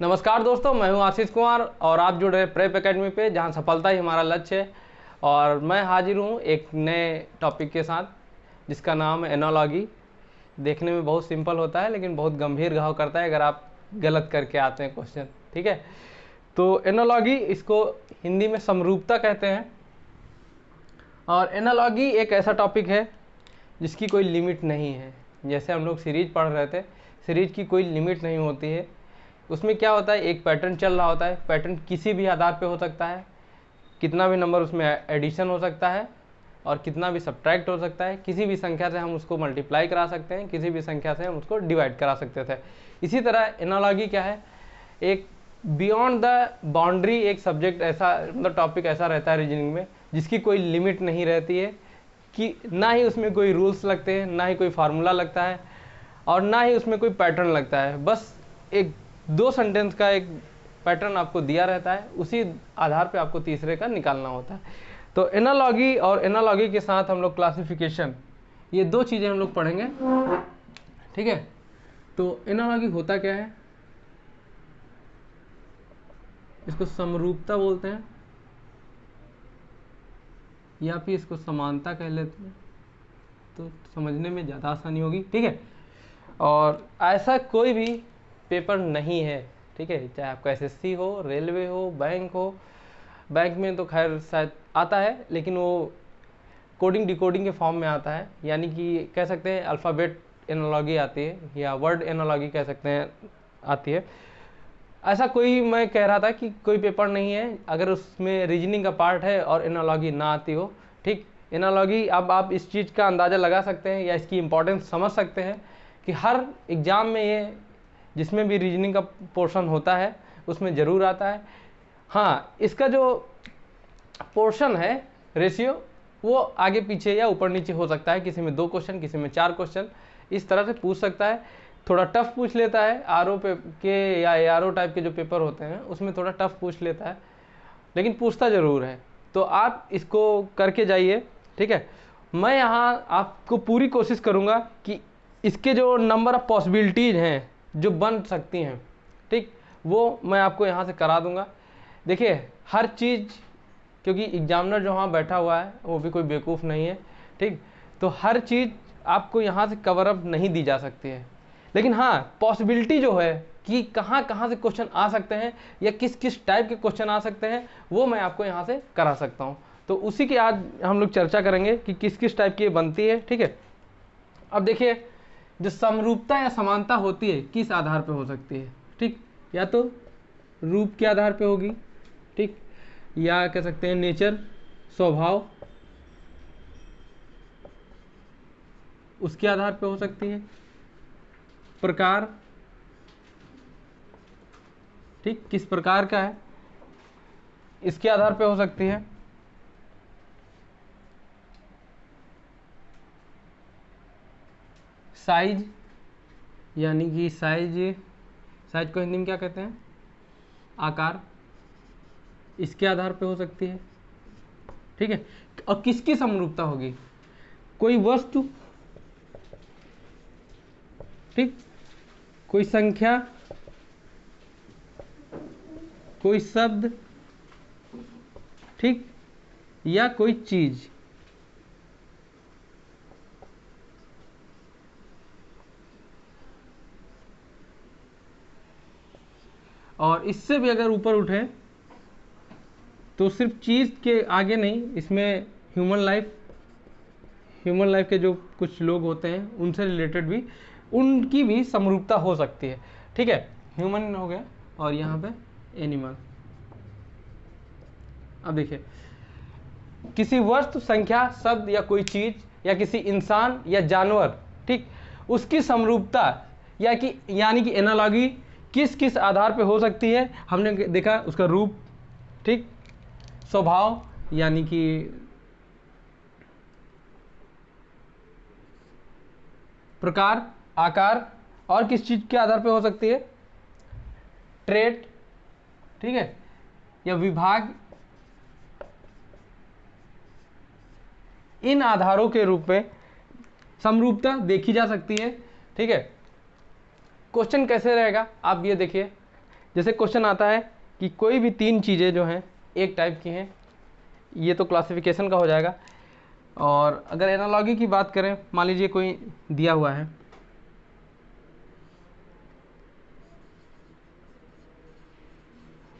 नमस्कार दोस्तों, मैं हूं आशीष कुमार और आप जुड़ रहे हैं प्रेप एकेडमी पे, जहां सफलता ही हमारा लक्ष्य है। और मैं हाजिर हूं एक नए टॉपिक के साथ जिसका नाम है एनालॉजी। देखने में बहुत सिंपल होता है लेकिन बहुत गंभीर घाव करता है अगर आप गलत करके आते हैं क्वेश्चन। ठीक है, तो एनालॉजी, इसको हिंदी में समरूपता कहते हैं। और एनालॉजी एक ऐसा टॉपिक है जिसकी कोई लिमिट नहीं है। जैसे हम लोग सीरीज पढ़ रहे थे, सीरीज की कोई लिमिट नहीं होती है। उसमें क्या होता है, एक पैटर्न चल रहा होता है। पैटर्न किसी भी आधार पे हो सकता है, कितना भी नंबर उसमें एडिशन हो सकता है और कितना भी सब्ट्रैक्ट हो सकता है। किसी भी संख्या से हम उसको मल्टीप्लाई करा सकते हैं, किसी भी संख्या से हम उसको डिवाइड करा सकते थे। इसी तरह एनालॉजी क्या है, एक बियॉन्ड द बाउंड्री एक सब्जेक्ट ऐसा, मतलब टॉपिक ऐसा रहता है रीजनिंग में जिसकी कोई लिमिट नहीं रहती है, कि ना ही उसमें कोई रूल्स लगते हैं, ना ही कोई फार्मूला लगता है और ना ही उसमें कोई पैटर्न लगता है। बस एक दो सेंटेंस का एक पैटर्न आपको दिया रहता है, उसी आधार पे आपको तीसरे का निकालना होता है। तो एनालॉजी और एनालॉजी के साथ हम लोग क्लासिफिकेशन, ये दो चीज़ें हम लोग पढ़ेंगे। ठीक है, तो एनालॉजी होता क्या है, इसको समरूपता बोलते हैं या फिर इसको समानता कह लेते हैं, तो समझने में ज़्यादा आसानी होगी। ठीक है, और ऐसा कोई भी पेपर नहीं है, ठीक है, चाहे आपका एसएससी हो, रेलवे हो, बैंक हो। बैंक में तो खैर शायद आता है लेकिन वो कोडिंग डिकोडिंग के फॉर्म में आता है, यानी कि कह सकते हैं अल्फ़ाबेट एनालॉजी आती है या वर्ड एनालॉजी कह सकते हैं आती है। ऐसा कोई, मैं कह रहा था कि कोई पेपर नहीं है अगर उसमें रीजनिंग का पार्ट है और एनालॉजी ना आती हो। ठीक, एनालॉजी, अब आप इस चीज़ का अंदाज़ा लगा सकते हैं या इसकी इम्पोर्टेंस समझ सकते हैं कि हर एग्ज़ाम में ये, जिसमें भी रीजनिंग का पोर्शन होता है उसमें ज़रूर आता है। हाँ, इसका जो पोर्शन है, रेशियो, वो आगे पीछे या ऊपर नीचे हो सकता है। किसी में 2 क्वेश्चन, किसी में 4 क्वेश्चन, इस तरह से पूछ सकता है। थोड़ा टफ पूछ लेता है, आरओ पे के या एआरओ टाइप के जो पेपर होते हैं उसमें थोड़ा टफ पूछ लेता है, लेकिन पूछता ज़रूर है। तो आप इसको करके जाइए। ठीक है, मैं यहाँ आपको पूरी कोशिश करूँगा कि इसके जो नंबर ऑफ पॉसिबिलिटीज़ हैं जो बन सकती हैं, ठीक, वो मैं आपको यहाँ से करा दूँगा। देखिए, हर चीज़, क्योंकि एग्जामिनर जो वहाँ बैठा हुआ है वो भी कोई बेवकूफ़ नहीं है, ठीक, तो हर चीज़ आपको यहाँ से कवर अप नहीं दी जा सकती है। लेकिन हाँ, पॉसिबिलिटी जो है कि कहाँ कहाँ से क्वेश्चन आ सकते हैं या किस किस टाइप के क्वेश्चन आ सकते हैं, वो मैं आपको यहाँ से करा सकता हूँ। तो उसी की आज हम लोग चर्चा करेंगे कि किस किस टाइप की बनती है। ठीक है, अब देखिए, जो समरूपता या समानता होती है किस आधार पर हो सकती है, ठीक, या तो रूप के आधार पर होगी, ठीक, या कह सकते हैं नेचर, स्वभाव, उसके आधार पर हो सकती है। प्रकार, ठीक, किस प्रकार का है, इसके आधार पर हो सकती है। साइज, यानी कि साइज को हिंदी में क्या कहते हैं, आकार, इसके आधार पे हो सकती है। ठीक है, और किसकी समरूपता होगी, कोई वस्तु, ठीक, कोई संख्या, कोई शब्द, ठीक, या कोई चीज। और इससे भी अगर ऊपर उठे तो सिर्फ चीज़ के आगे नहीं, इसमें ह्यूमन लाइफ के जो कुछ लोग होते हैं उनसे रिलेटेड भी, उनकी भी समरूपता हो सकती है। ठीक है, ह्यूमन हो गया और यहाँ पे एनिमल। अब देखिए, किसी वस्तु, संख्या, शब्द या कोई चीज या किसी इंसान या जानवर, ठीक, उसकी समरूपता यानी कि एनालॉजी किस किस आधार पे हो सकती है। हमने देखा उसका रूप, ठीक, स्वभाव यानी कि प्रकार, आकार, और किस चीज के आधार पे हो सकती है, ट्रेट, ठीक है, या विभाग। इन आधारों के रूप में समरूपता देखी जा सकती है। ठीक है, क्वेश्चन कैसे रहेगा आप ये देखिए जैसे क्वेश्चन आता है कि कोई भी 3 चीज़ें जो हैं एक टाइप की हैं, ये तो क्लासिफिकेशन का हो जाएगा। और अगर एनालॉजी की बात करें, मान लीजिए कोई दिया हुआ है,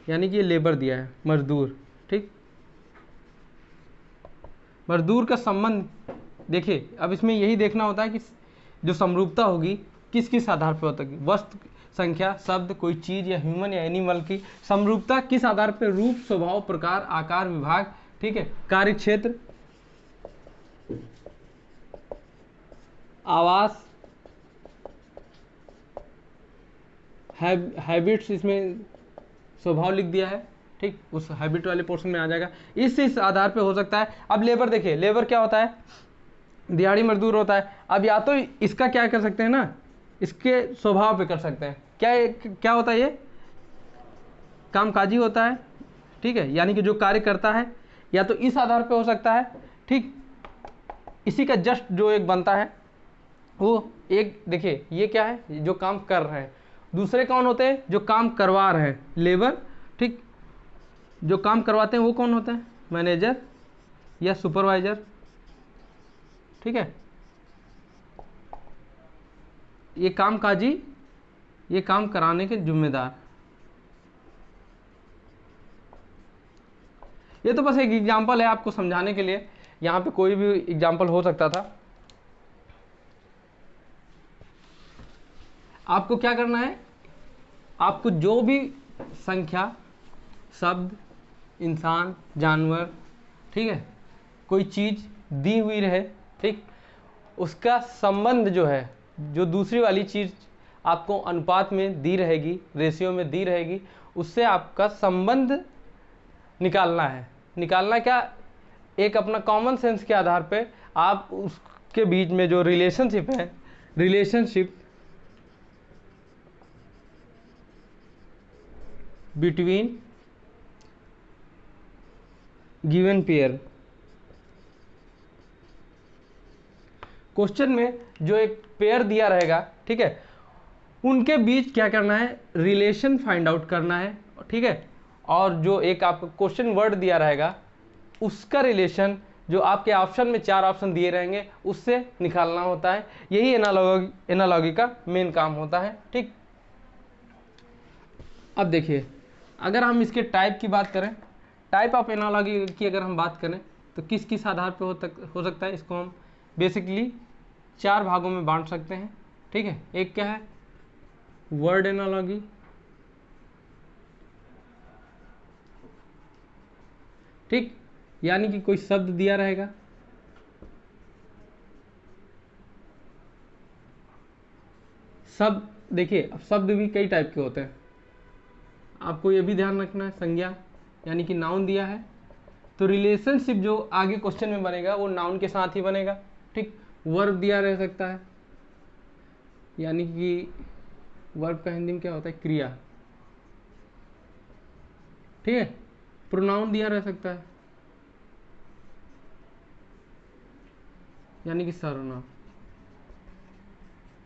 यानी कि ये लेबर दिया है, मजदूर, ठीक। मजदूर का संबंध देखिए, अब इसमें यही देखना होता है कि जो समरूपता होगी किस किस आधार पर होता है, वस्तु संख्या, शब्द, कोई चीज या ह्यूमन या एनिमल की समरूपता किस आधार पर, रूप, स्वभाव, प्रकार, आकार, विभाग, ठीक है, कार्य क्षेत्र, आवास, हैबिट्स, इसमें स्वभाव लिख दिया है, ठीक, उस हैबिट वाले पोर्शन में आ जाएगा, इस आधार पे हो सकता है। अब लेबर देखिए, लेबर क्या होता है, दिहाड़ी मजदूर होता है। अब या तो इसका क्या कर सकते हैं ना, इसके स्वभाव पे कर सकते हैं, क्या होता है, ये कामकाजी होता है, ठीक है, यानी कि जो कार्य करता है, या तो इस आधार पे हो सकता है, ठीक। इसी का जस्ट जो एक बनता है वो एक, देखिए ये क्या है, जो काम कर रहे हैं। दूसरे कौन होते हैं, जो काम करवा रहे हैं, लेबर, ठीक। जो काम करवाते हैं वो कौन होते हैं, मैनेजर या सुपरवाइजर, ठीक है। ये कामकाजी, ये काम कराने के जिम्मेदार। ये तो बस एक एग्जांपल है आपको समझाने के लिए, यहाँ पे कोई भी एग्जांपल हो सकता था। आपको क्या करना है, आपको जो भी संख्या, शब्द, इंसान, जानवर, ठीक है, कोई चीज दी हुई रहे, ठीक, उसका संबंध जो है, जो दूसरी वाली चीज आपको अनुपात में दी रहेगी, रेशियो में दी रहेगी, उससे आपका संबंध निकालना है। निकालना क्या, एक अपना कॉमन सेंस के आधार पे आप उसके बीच में जो रिलेशनशिप है, relationship between given pair, question में जो एक पेयर दिया रहेगा, ठीक है, उनके बीच क्या करना है, रिलेशन फाइंड आउट करना है, ठीक है। और जो एक आपको क्वेश्चन वर्ड दिया रहेगा, उसका रिलेशन जो आपके ऑप्शन में 4 ऑप्शन दिए रहेंगे उससे निकालना होता है। यही एनालॉजी का मेन काम होता है, ठीक। अब देखिए, अगर हम इसके टाइप की बात करें, टाइप ऑफ एनालॉजी की अगर हम बात करें, तो किस किस आधार पे हो सकता है, इसको हम बेसिकली 4 भागों में बांट सकते हैं, ठीक है। एक क्या है, वर्ड एनालॉजी, ठीक, यानी कि कोई शब्द दिया रहेगा, शब्द देखिए, अब शब्द भी कई टाइप के होते हैं, आपको ये भी ध्यान रखना है। संज्ञा यानी कि नाउन दिया है, तो रिलेशनशिप जो आगे क्वेश्चन में बनेगा वो नाउन के साथ ही बनेगा, ठीक। वर्ब दिया रह सकता है, यानी कि वर्ब का हिंदी में क्या होता है, क्रिया, ठीक है। प्रोनाउन दिया रह सकता है, यानी कि सर्वनाम।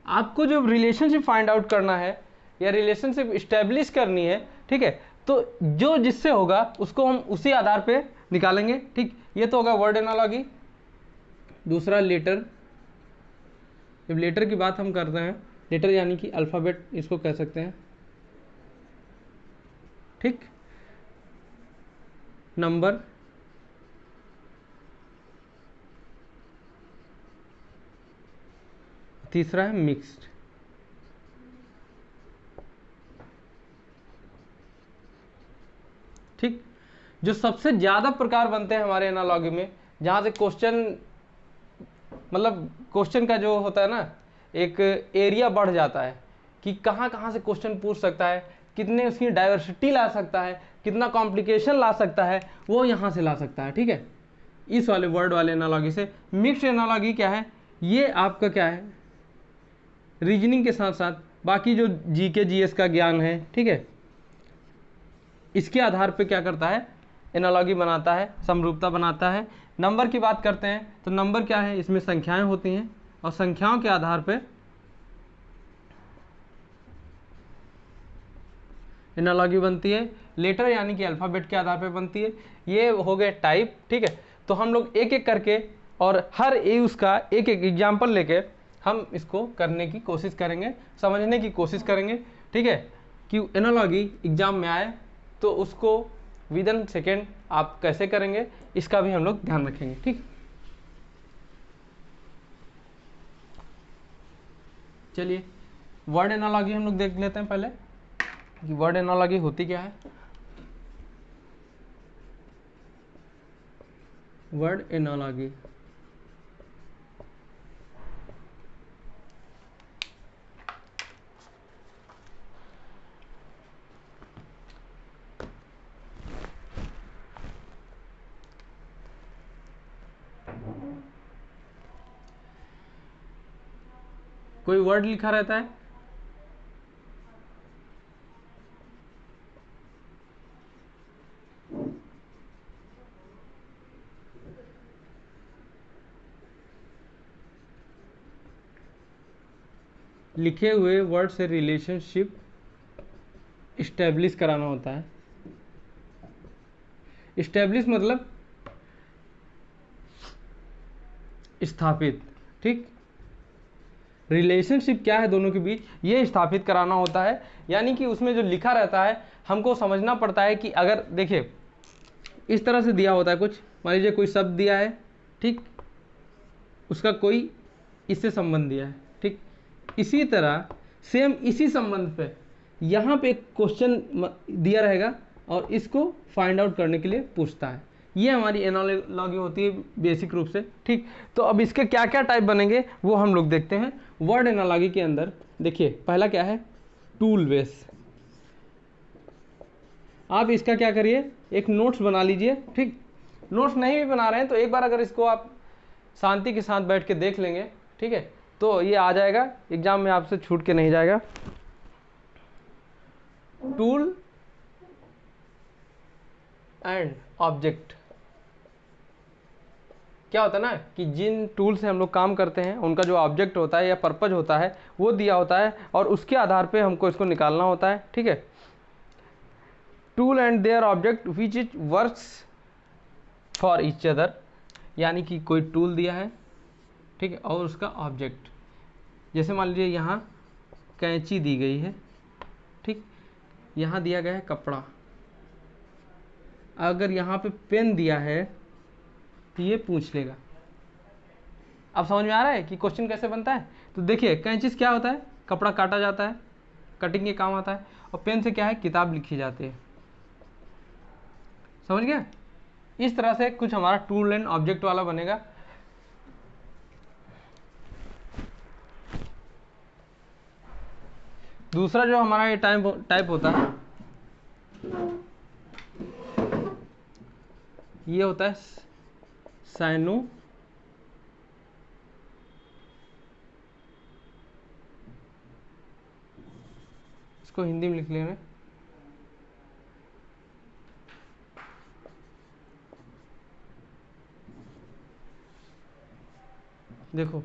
आपको जब रिलेशनशिप फाइंड आउट करना है या रिलेशनशिप इस्टेब्लिश करनी है, ठीक है, तो जो जिससे होगा उसको हम उसी आधार पे निकालेंगे, ठीक। ये तो होगा वर्ड एनालॉजी। दूसरा लेटर, जब लेटर की बात हम कर रहे हैं, लेटर यानी कि अल्फ़ाबेट इसको कह सकते हैं, ठीक। नंबर, तीसरा है मिक्स्ड, ठीक। जो सबसे ज़्यादा प्रकार बनते हैं हमारे एनालॉजी में, जहाँ से क्वेश्चन, मतलब क्वेश्चन का जो होता है ना, एक एरिया बढ़ जाता है कि कहाँ कहाँ से क्वेश्चन पूछ सकता है, कितने उसकी डाइवर्सिटी ला सकता है, कितना कॉम्प्लिकेशन ला सकता है, वो यहाँ से ला सकता है, ठीक है, इस वाले वर्ड वाले एनालॉजी से। मिक्स्ड एनालॉजी क्या है, ये आपका क्या है, रीजनिंग के साथ साथ बाकी जो जीके जीएस का ज्ञान है, ठीक है, इसके आधार पे क्या करता है, एनालॉजी बनाता है, समरूपता बनाता है। नंबर की बात करते हैं, तो नंबर क्या है, इसमें संख्याएं होती हैं, और संख्याओं के आधार पे एनालॉगी बनती है, लेटर यानी कि अल्फ़ाबेट के आधार पर बनती है। ये हो गए टाइप, ठीक है। तो हम लोग एक एक करके और हर उसका एक एक एग्जाम्पल लेके हम इसको करने की कोशिश करेंगे, समझने की कोशिश करेंगे, ठीक है। कि एनालॉगी एग्जाम में आए तो उसको विद इन सेकेंड आप कैसे करेंगे, इसका भी हम लोग ध्यान रखेंगे, ठीक। चलिए वर्ड एनालॉगी हम लोग देख लेते हैं पहले कि वर्ड एनालॉगी होती क्या है। वर्ड एनालॉगी कोई वर्ड लिखा रहता है, लिखे हुए वर्ड से रिलेशनशिप इस्टेब्लिश कराना होता है। इस्टेब्लिश मतलब स्थापित, ठीक। रिलेशनशिप क्या है दोनों के बीच, ये स्थापित कराना होता है। यानी कि उसमें जो लिखा रहता है हमको समझना पड़ता है कि अगर देखिए इस तरह से दिया होता है कुछ, मान लीजिए कोई शब्द दिया है, ठीक, उसका कोई इससे संबंध दिया है, ठीक। इसी तरह सेम इसी संबंध पे यहाँ पे एक क्वेश्चन दिया रहेगा और इसको फाइंड आउट करने के लिए पूछता है। ये हमारी एनालॉगी होती है बेसिक रूप से, ठीक। तो अब इसके क्या क्या टाइप बनेंगे वो हम लोग देखते हैं। वर्ड एनालॉगी के अंदर देखिए पहला क्या है, टूल बेस। आप इसका क्या करिए, एक नोट्स बना लीजिए, ठीक। नोट्स नहीं भी बना रहे हैं तो एक बार अगर इसको आप शांति के साथ बैठ के देख लेंगे, ठीक है, तो ये आ जाएगा, एग्जाम में आपसे छूट के नहीं जाएगा। टूल एंड ऑब्जेक्ट क्या होता है ना कि जिन टूल से हम लोग काम करते हैं उनका जो ऑब्जेक्ट होता है या पर्पज होता है वो दिया होता है और उसके आधार पे हमको इसको निकालना होता है, ठीक है। Tool and their object which is works for each other, यानी कि कोई टूल दिया है, ठीक है, और उसका ऑब्जेक्ट, जैसे मान लीजिए यहाँ कैंची दी गई है, ठीक, यहाँ दिया गया है कपड़ा, अगर यहाँ पे पेन दिया है तो ये पूछ लेगा। अब समझ में आ रहा है कि क्वेश्चन कैसे बनता है। तो देखिए कैंची से क्या होता है, कपड़ा काटा जाता है, कटिंग के काम आता है, और पेन से क्या है, किताब लिखी जाती है। समझ गया। इस तरह से कुछ हमारा टूल एंड ऑब्जेक्ट वाला बनेगा। दूसरा जो हमारा ये टाइप होता है ये होता है साइनो, इसको हिंदी में लिख लेंगे, देखो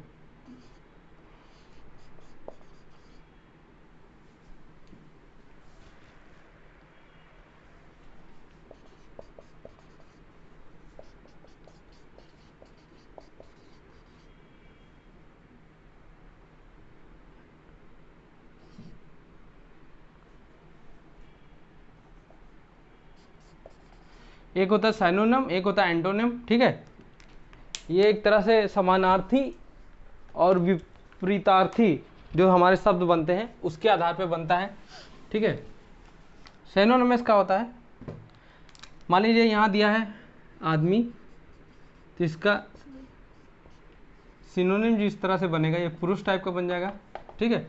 एक होता है साइनोनिम, एक होता है एंटोनिम, ठीक है। ये एक तरह से समानार्थी और विपरीतार्थी जो हमारे शब्द बनते हैं उसके आधार पर बनता है, ठीक है। सिनोनिमस का होता है, मान लीजिए यहाँ दिया है आदमी, तो इसका सिनोनिम जिस तरह से बनेगा ये पुरुष टाइप का बन जाएगा, ठीक है।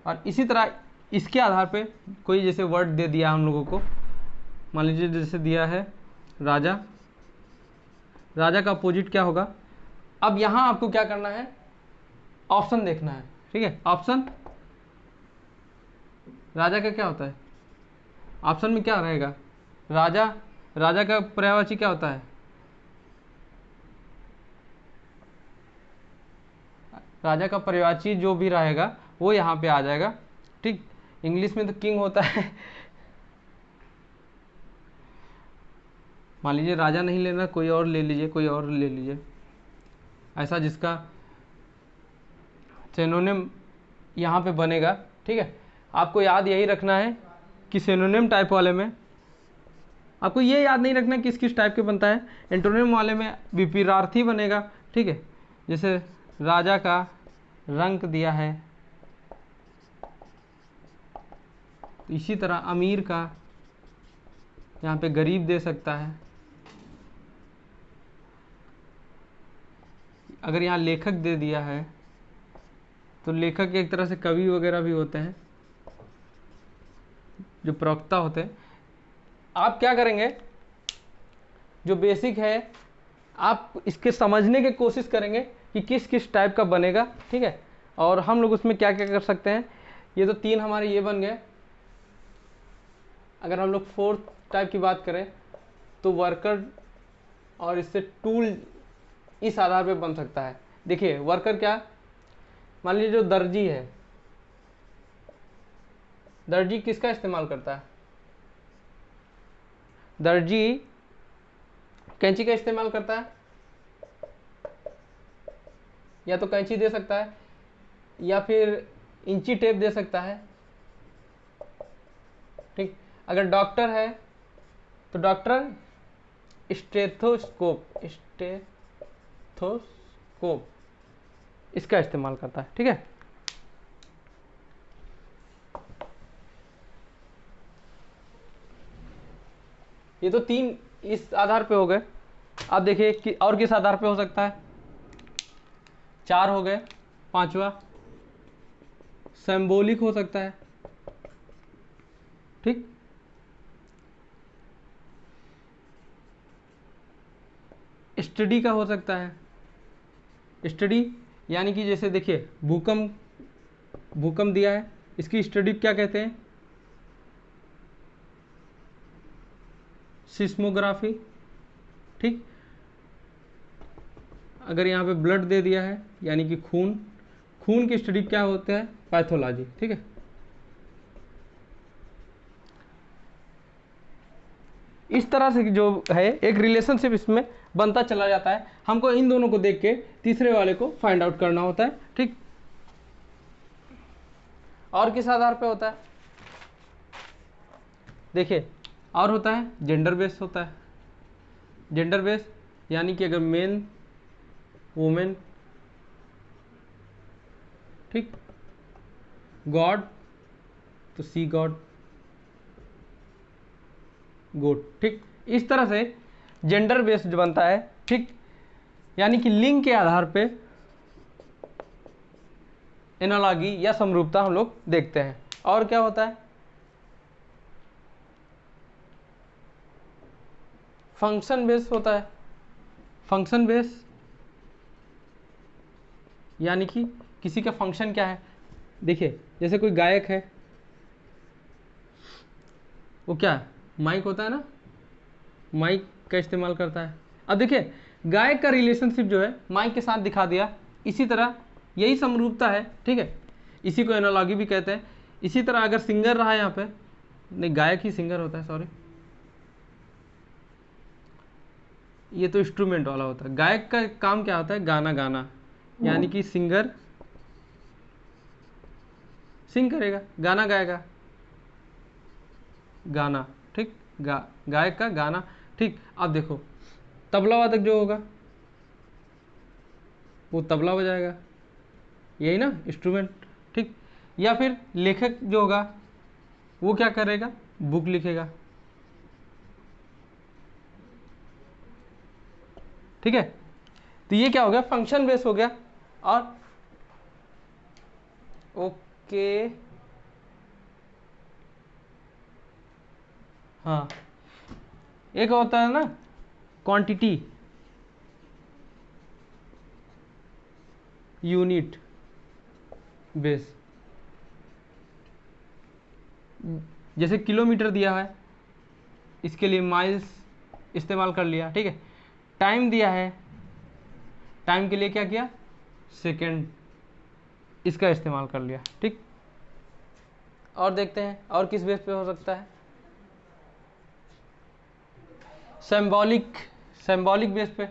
और इसी तरह इसके आधार पे कोई जैसे वर्ड दे दिया हम लोगों को, मान लीजिए जैसे दिया है राजा, राजा का अपोजिट क्या होगा। अब यहाँ आपको क्या करना है, ऑप्शन देखना है, ठीक है। ऑप्शन राजा का क्या होता है, ऑप्शन में क्या रहेगा, राजा, राजा का पर्यायवाची क्या होता है, राजा का पर्यायवाची जो भी रहेगा वो यहाँ पे आ जाएगा, ठीक। इंग्लिश में तो किंग होता है मान लीजिए राजा नहीं लेना, कोई और ले लीजिए, कोई और ले लीजिए ऐसा जिसका सिनोनिम यहाँ पे बनेगा। ठीक है, आपको याद यही रखना है कि सिनोनिम टाइप वाले में आपको ये याद नहीं रखना किस किस टाइप के बनता है। एंटोनिम वाले में विपरीतार्थी बनेगा। ठीक है, जैसे राजा का रंक दिया है, इसी तरह अमीर का यहाँ पे गरीब दे सकता है। अगर यहाँ लेखक दे दिया है तो लेखक एक तरह से कवि वगैरह भी होते हैं, जो प्रवक्ता होते हैं। आप क्या करेंगे, जो बेसिक है आप इसके समझने की कोशिश करेंगे कि किस किस टाइप का बनेगा। ठीक है, और हम लोग उसमें क्या क्या कर सकते हैं। ये तो 3 हमारे ये बन गए। अगर हम लोग 4th टाइप की बात करें तो वर्कर और इससे टूल इस आधार पे बन सकता है। देखिए वर्कर क्या, मान लीजिए जो दर्जी है, दर्जी किसका इस्तेमाल करता है, दर्जी कैंची का इस्तेमाल करता है, या तो कैंची दे सकता है या फिर इंची टेप दे सकता है। ठीक, अगर डॉक्टर है तो डॉक्टर स्टेथोस्कोप इसका इस्तेमाल करता है। ठीक है, ये तो 3 इस आधार पे हो गए। अब देखिए कि और किस आधार पे हो सकता है। 4 हो गए। 5वां सिंबॉलिक हो सकता है। ठीक, स्टडी का हो सकता है। स्टडी यानी कि जैसे देखिए भूकंप दिया है, इसकी स्टडी क्या कहते हैं, सिस्मोग्राफी। ठीक, अगर यहाँ पे ब्लड दे दिया है यानी कि खून की स्टडी क्या होता है, पैथोलॉजी। ठीक है, इस तरह से जो है एक रिलेशनशिप इसमें बनता चला जाता है। हमको इन दोनों को देख के तीसरे वाले को फाइंड आउट करना होता है। ठीक, और किस आधार पे होता है, देखिए और होता है जेंडर बेस होता है। जेंडर बेस यानी कि अगर मेन वुमेन, ठीक, गॉड तो सी गॉड गुड। ठीक, इस तरह से जेंडर बेस्ड बनता है। ठीक, यानी कि लिंग के आधार पे एनालॉजी या समरूपता हम लोग देखते हैं। और क्या होता है, फंक्शन बेस होता है। फंक्शन बेस यानी कि किसी का फंक्शन क्या है। देखिए जैसे कोई गायक है, वो क्या है, माइक होता है ना, माइक का इस्तेमाल करता है। अब देखिए गायक का रिलेशनशिप जो है माइक के साथ दिखा दिया, इसी तरह यही समरूपता है। ठीक है, इसी को एनालॉजी भी कहते हैं। इसी तरह अगर सिंगर रहा यहाँ पे, नहीं गायक ही सिंगर होता है, सॉरी, ये तो इंस्ट्रूमेंट वाला होता है। गायक का काम क्या होता है, गाना गाना, यानी कि सिंगर सिंग करेगा, गाना गाएगा, गाना। ठीक, गायक का गाना। ठीक, अब देखो तबला वादक जो होगा वो तबला बजाएगा, यही ना इंस्ट्रूमेंट। ठीक, या फिर लेखक जो होगा वो क्या करेगा, बुक लिखेगा। ठीक है, तो ये क्या हो गया, फंक्शन बेस हो गया। और ओके, हाँ, एक होता है ना क्वांटिटी यूनिट बेस, जैसे किलोमीटर दिया है इसके लिए माइल्स इस्तेमाल कर लिया। ठीक है, टाइम दिया है, टाइम के लिए क्या किया, सेकंड, इसका इस्तेमाल कर लिया। ठीक, और देखते हैं और किस बेस पे हो सकता है। सिंबॉलिक सिंबॉलिक बेस पे,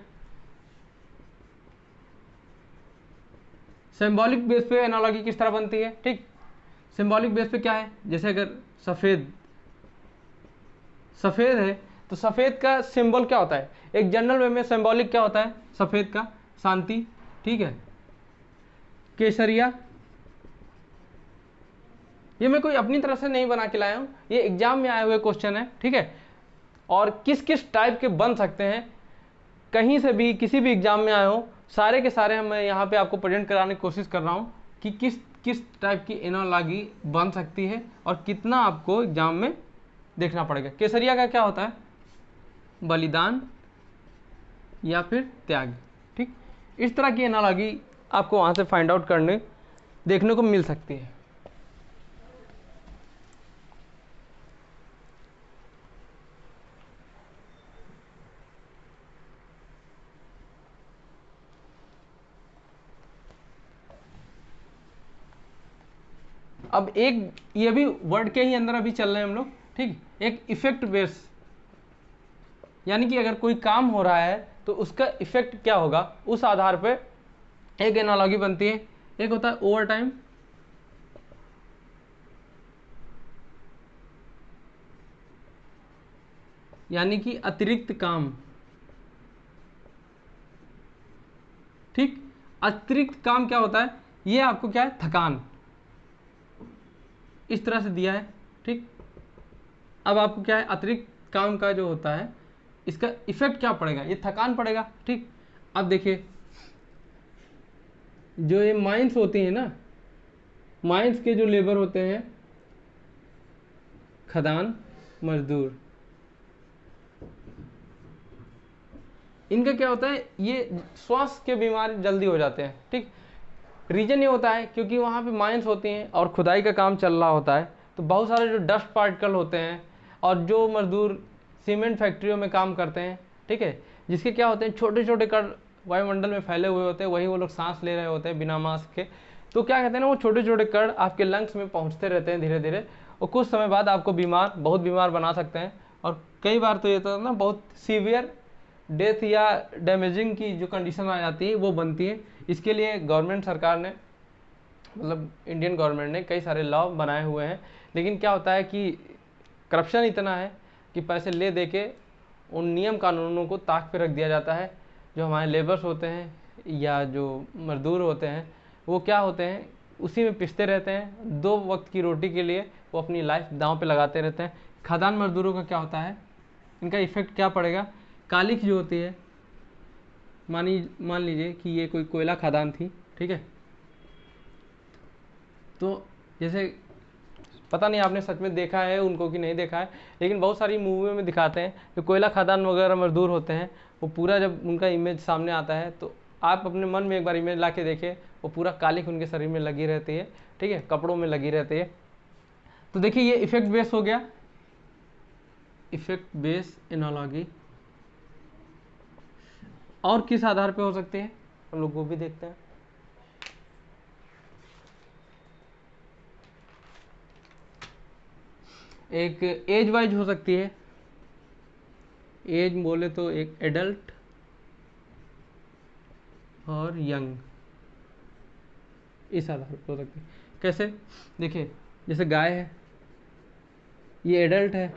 सिंबॉलिक बेस पे एनालॉजी किस तरह बनती है, ठीक। सिंबॉलिक बेस पे क्या है, जैसे अगर सफ़ेद सफ़ेद है तो सफ़ेद का सिंबल क्या होता है, एक जनरल वे में सिंबॉलिक क्या होता है सफ़ेद का, शांति, ठीक है। केसरिया, ये मैं कोई अपनी तरफ से नहीं बना के लाया हूँ, ये एग्जाम में आए हुए क्वेश्चन है, ठीक है। और किस किस टाइप के बन सकते हैं, कहीं से भी किसी भी एग्जाम में आए हो, सारे के सारे मैं यहाँ पे आपको प्रेजेंट कराने की कोशिश कर रहा हूँ कि किस किस टाइप की एनालॉजी बन सकती है और कितना आपको एग्जाम में देखना पड़ेगा। केसरिया का क्या होता है, बलिदान या फिर त्याग, ठीक। इस तरह की एनालॉजी आपको वहाँ से फाइंड आउट करने देखने को मिल सकती है। अब एक ये भी वर्ड के ही अंदर अभी चल रहे हैं हम लोग, ठीक। एक इफेक्ट बेस, यानी कि अगर कोई काम हो रहा है तो उसका इफेक्ट क्या होगा, उस आधार पे एक एनालॉजी बनती है। एक होता है ओवर टाइम, यानी कि अतिरिक्त काम, ठीक। अतिरिक्त काम क्या होता है, ये आपको क्या है, थकान, इस तरह से दिया है, ठीक। अब आपको क्या है, अतिरिक्त काम का जो होता है इसका इफेक्ट क्या पड़ेगा, ये थकान पड़ेगा, ठीक। अब देखिए जो ये माइंस होती हैं ना, माइंस के जो लेबर होते हैं, खदान मजदूर, इनका क्या होता है, ये श्वास के बीमार जल्दी हो जाते हैं, ठीक। रीजन ये होता है क्योंकि वहाँ पे माइंस होती हैं और खुदाई का काम चल रहा होता है, तो बहुत सारे जो डस्ट पार्टिकल होते हैं, और जो मजदूर सीमेंट फैक्ट्रियों में काम करते हैं, ठीक है, जिसके क्या होते हैं छोटे छोटे कण वायुमंडल में फैले हुए होते हैं, वही वो लोग सांस ले रहे होते हैं बिना मास्क के, तो क्या कहते हैं ना, वो छोटे छोटे कण आपके लंग्स में पहुँचते रहते हैं धीरे धीरे, और कुछ समय बाद आपको बहुत बीमार बना सकते हैं। और कई बार तो ये तो ना बहुत सीवियर डेथ या डैमेजिंग की जो कंडीशन आ जाती है वो बनती है। इसके लिए गवर्नमेंट सरकार ने, मतलब इंडियन गवर्नमेंट ने कई सारे लॉ बनाए हुए हैं, लेकिन क्या होता है कि करप्शन इतना है कि पैसे ले दे के उन नियम कानूनों को ताक पे रख दिया जाता है। जो हमारे लेबर्स होते हैं या जो मजदूर होते हैं वो क्या होते हैं, उसी में पिसते रहते हैं, 2 वक्त की रोटी के लिए वो अपनी लाइफ दांव पे लगाते रहते हैं। खाद्यान्न मजदूरों का क्या होता है, इनका इफेक्ट क्या पड़ेगा, कालिख जो होती है, मान लीजिए कि ये कोई कोयला खदान थी, ठीक है, तो जैसे पता नहीं आपने सच में देखा है उनको कि नहीं देखा है, लेकिन बहुत सारी मूवियों में दिखाते हैं कि कोयला खदान वगैरह मजदूर होते हैं, वो पूरा जब उनका इमेज सामने आता है तो आप अपने मन में एक बार इमेज ला के देखें, वो पूरा कालिख उनके शरीर में लगी रहती है, ठीक है, कपड़ों में लगी रहती है। तो देखिए ये इफेक्ट बेस हो गया, इफेक्ट बेस एनालॉजी। और किस आधार पे हो सकते हैं हम लोग वो भी देखते हैं। एक एज वाइज हो सकती है, एज बोले तो एक एडल्ट और यंग, इस आधार पर हो सकती है। कैसे, देखिए जैसे गाय है, ये एडल्ट है,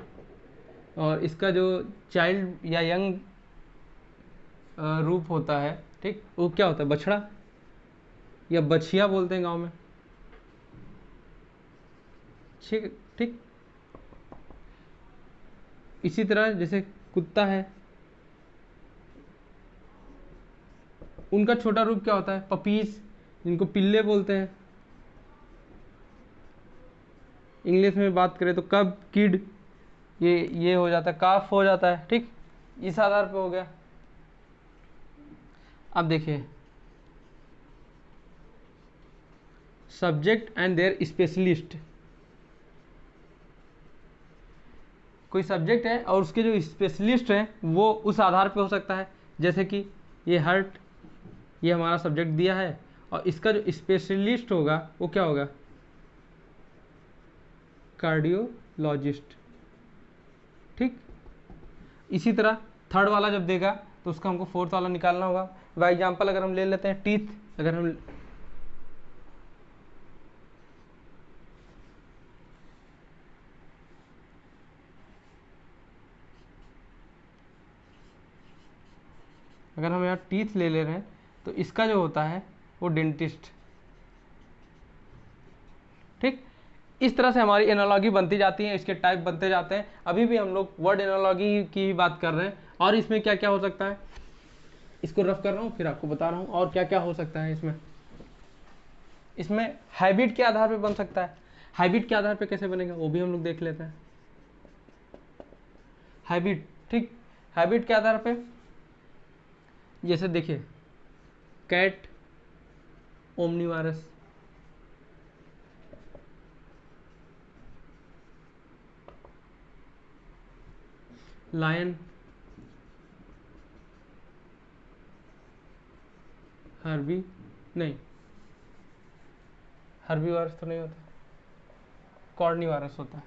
और इसका जो चाइल्ड या यंग रूप होता है, ठीक, वो क्या होता है, बछड़ा या बछिया बोलते हैं गांव में, ठीक ठीक। इसी तरह जैसे कुत्ता है, उनका छोटा रूप क्या होता है, पपीज, जिनको पिल्ले बोलते हैं, इंग्लिश में बात करें तो कब, किड, ये हो जाता है, काफ हो जाता है, ठीक, इस आधार पे हो गया। अब देखिए सब्जेक्ट एंड देयर स्पेशलिस्ट, कोई सब्जेक्ट है और उसके जो स्पेशलिस्ट हैं वो उस आधार पे हो सकता है। जैसे कि ये हार्ट, ये हमारा सब्जेक्ट दिया है, और इसका जो स्पेशलिस्ट होगा वो क्या होगा, कार्डियोलॉजिस्ट, ठीक। इसी तरह थर्ड वाला जब देगा तो उसका हमको फोर्थ वाला निकालना होगा। बाई एग्जाम्पल अगर हम ले लेते हैं टीथ, अगर हम यहाँ टीथ ले ले रहे हैं तो इसका जो होता है वो डेंटिस्ट। ठीक, इस तरह से हमारी एनालॉजी बनती जाती है, इसके टाइप बनते जाते हैं। अभी भी हम लोग वर्ड एनालॉजी की ही बात कर रहे हैं। और इसमें क्या क्या हो सकता है, इसको रफ कर रहा हूँ फिर आपको बता रहा हूँ और क्या क्या हो सकता है इसमें। इसमें हाइब्रिड के आधार पे बन सकता है। हाइब्रिड के आधार पे कैसे बनेगा वो भी हम लोग देख लेते हैं। हाइब्रिड, ठीक, हाइब्रिड के आधार पे जैसे देखिए कैट ओमनीवायरस, लायन हर्बी, नहीं हर्बी वायरस तो नहीं होता, कॉर्नी वायरस होता है।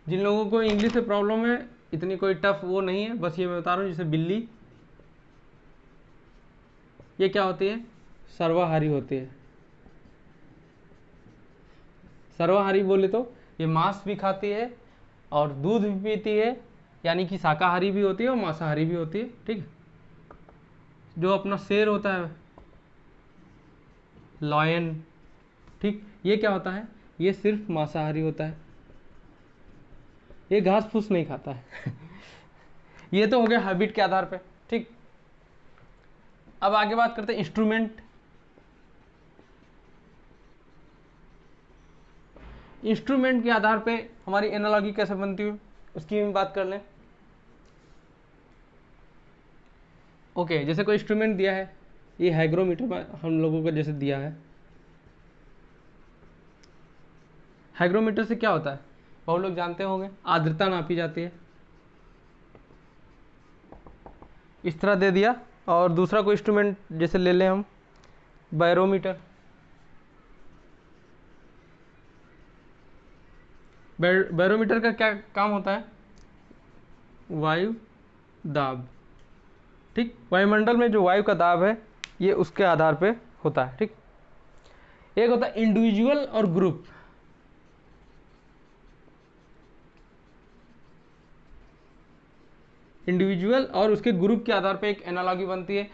जिन लोगों को इंग्लिश से प्रॉब्लम है इतनी कोई टफ वो नहीं है, बस ये मैं बता रहा हूँ। जैसे बिल्ली, ये क्या होती है, सर्वाहारी होती है। सर्वाहारी बोले तो ये मांस भी खाती है और दूध भी पीती है, यानी कि शाकाहारी भी होती है और मांसाहारी भी होती है। ठीक है, जो अपना शेर होता है लॉयन, ठीक, ये क्या होता है, ये सिर्फ मांसाहारी होता है, ये घास फूस नहीं खाता है। ये तो हो गया हैबिट के आधार पे। ठीक, अब आगे बात करते हैं इंस्ट्रूमेंट। इंस्ट्रूमेंट के आधार पे हमारी एनालॉजी कैसे बनती है उसकी भी बात कर लें। ओके, जैसे कोई इंस्ट्रूमेंट दिया है, ये हाइग्रोमीटर हम लोगों को जैसे दिया है। हाइग्रोमीटर से क्या होता है, बहुत लोग जानते होंगे, आर्द्रता नापी जाती है। इस तरह दे दिया। और दूसरा कोई इंस्ट्रूमेंट जैसे ले लें हम बैरोमीटर। बैरोमीटर का क्या काम होता है, वायु दाब। ठीक, वायुमंडल में जो वायु का दाब है ये उसके आधार पे होता है। ठीक, एक होता है इंडिविजुअल और ग्रुप। इंडिविजुअल और उसके ग्रुप के आधार पे एक एनालॉजी बनती है।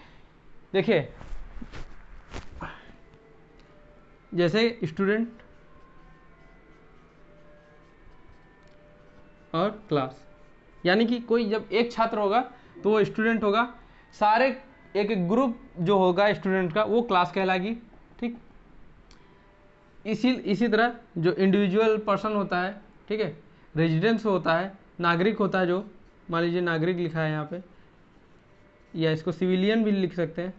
देखिए जैसे स्टूडेंट और क्लास, यानी कि कोई जब एक छात्र होगा तो वो स्टूडेंट होगा, सारे एक एक ग्रुप जो होगा स्टूडेंट का वो क्लास कहलाएगी। ठीक, इसी तरह जो इंडिविजुअल पर्सन होता है, ठीक है, रेजिडेंस होता है, नागरिक होता है, जो मान लीजिए नागरिक लिखा है यहाँ पे, या इसको सिविलियन भी लिख सकते हैं।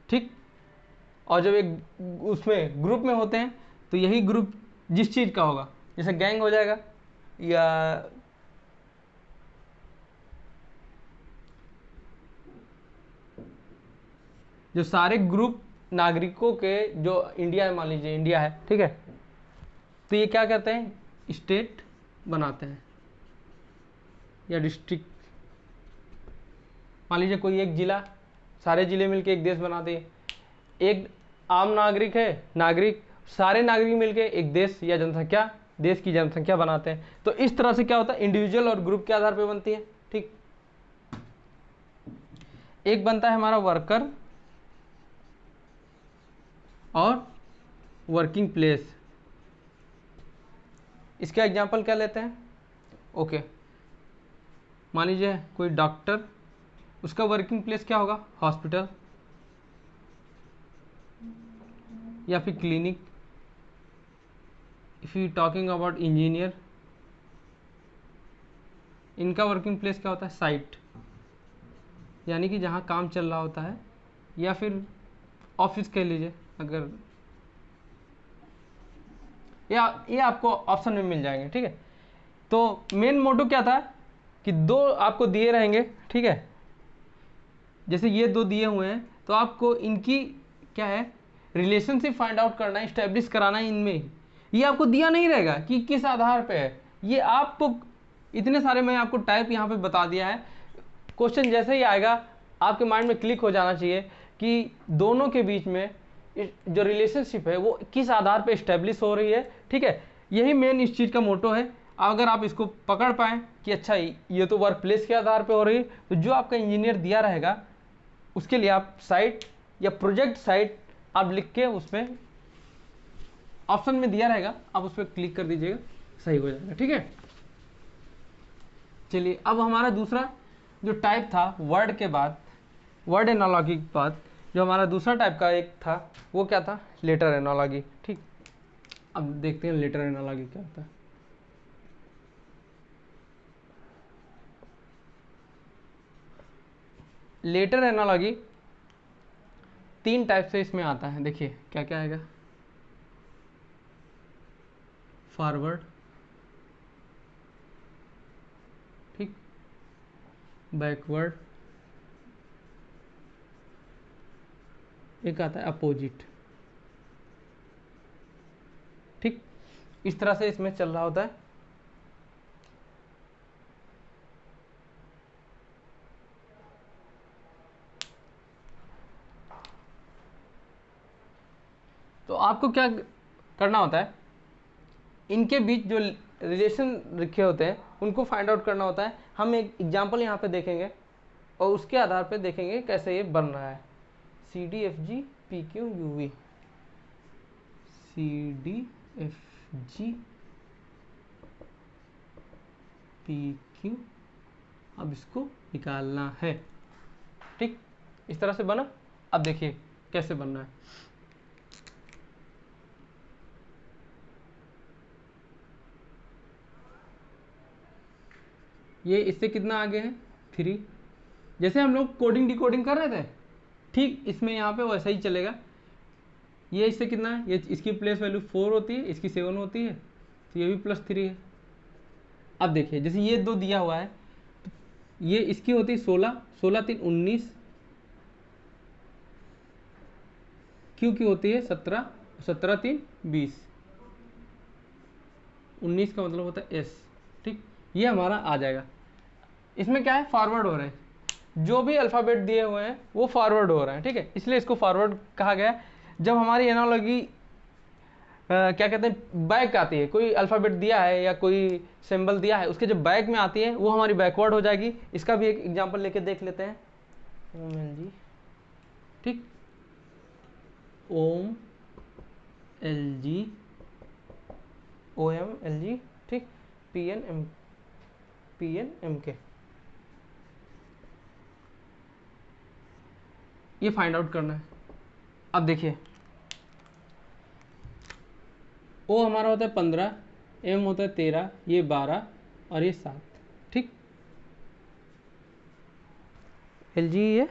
ठीक, और जब एक उसमें ग्रुप में होते हैं तो यही ग्रुप जिस चीज़ का होगा, जैसे गैंग हो जाएगा, या जो सारे ग्रुप नागरिकों के जो इंडिया है, मान लीजिए इंडिया है, ठीक है, तो ये क्या कहते हैं, स्टेट बनाते हैं या डिस्ट्रिक्ट। मान लीजिए कोई एक जिला, सारे जिले मिलके एक देश बनाते हैं। एक आम नागरिक है, नागरिक, सारे नागरिक मिलके एक देश या जनसंख्या, देश की जनसंख्या बनाते हैं। तो इस तरह से क्या होता है, इंडिविजुअल और ग्रुप के आधार पर बनती है। ठीक, एक बनता है हमारा वर्कर और वर्किंग प्लेस। इसका एग्जांपल क्या लेते हैं, ओके, मान लीजिए कोई डॉक्टर, उसका वर्किंग प्लेस क्या होगा, हॉस्पिटल या फिर clinic. If you talking about engineer, इनका वर्किंग प्लेस क्या होता है, साइट, यानी कि जहाँ काम चल रहा होता है, या फिर ऑफिस कह लीजिए अगर, ये आपको ऑप्शन में मिल जाएंगे। ठीक है, तो मेन मोटो क्या था कि दो आपको दिए रहेंगे, ठीक है, जैसे ये दो दिए हुए हैं तो आपको इनकी क्या है, रिलेशनशिप फाइंड आउट करना है, इस्टेब्लिश कराना है इनमें। ये आपको दिया नहीं रहेगा कि किस आधार पे है, ये आपको इतने सारे मैं आपको टाइप यहाँ पे बता दिया है। क्वेश्चन जैसे ही आएगा आपके माइंड में क्लिक हो जाना चाहिए कि दोनों के बीच में जो रिलेशनशिप है वो किस आधार पे इस्टेब्लिश हो रही है। ठीक है, यही मेन इस चीज़ का मोटो है। अगर आप इसको पकड़ पाएँ कि अच्छा ये तो वर्क प्लेस के आधार पे हो रही है, तो जो आपका इंजीनियर दिया रहेगा उसके लिए आप साइट या प्रोजेक्ट साइट आप लिख के उसमें ऑप्शन में दिया रहेगा, आप उस पर क्लिक कर दीजिएगा, सही हो जाएगा। ठीक है, चलिए अब हमारा दूसरा जो टाइप था वर्ड के बाद, वर्ड एनालॉजी के बाद जो हमारा दूसरा टाइप का एक था वो क्या था, लेटर एनालॉजी। ठीक, अब देखते हैं लेटर एनालॉजी क्या होता है। लेटर एनालॉजी 3 टाइप से इसमें आता है, देखिए क्या क्या आएगा, फॉरवर्ड, ठीक, बैकवर्ड, एक आता है अपोजिट। ठीक, इस तरह से इसमें चल रहा होता है। तो आपको क्या करना होता है, इनके बीच जो रिलेशन रखे होते हैं उनको फाइंड आउट करना होता है। हम एक एग्जांपल यहाँ पे देखेंगे और उसके आधार पे देखेंगे कैसे ये बन रहा है। C D F G P Q U V, C D F G P Q, अब इसको निकालना है। ठीक, इस तरह से बना। अब देखिए कैसे बनना है। ये इससे कितना आगे है, 3। जैसे हम लोग कोडिंग डिकोडिंग कर रहे थे, ठीक इसमें यहाँ पे वैसा ही चलेगा। ये इससे कितना है, ये इसकी प्लेस वैल्यू 4 होती है, इसकी 7 होती है, तो ये भी +3 है। अब देखिए जैसे ये 2 दिया हुआ है, तो ये इसकी होती है 16, 16 3 19, क्यू की होती है 17, 17 3 20, 19 का मतलब होता है एस। ठीक, ये हमारा आ जाएगा। इसमें क्या है, फॉरवर्ड हो रहे हैं, जो भी अल्फ़ाबेट दिए हुए हैं वो फॉरवर्ड हो रहे हैं। ठीक है, इसलिए इसको फॉरवर्ड कहा गया है। जब हमारी एनालॉजी क्या कहते हैं, बैक आती है, कोई अल्फ़ाबेट दिया है या कोई सिंबल दिया है, उसके जब बैक में आती है वो हमारी बैकवर्ड हो जाएगी। इसका भी एक एग्जांपल लेके देख लेते हैं। ओम एल जी, ठीक, OM L G, O M L G, ठीक, पी एन एम के, ये फाइंड आउट करना है। अब देखिए ओ हमारा होता है 15, एम होता है 13, ये 12 और ये 7। ठीक, एल जी, ये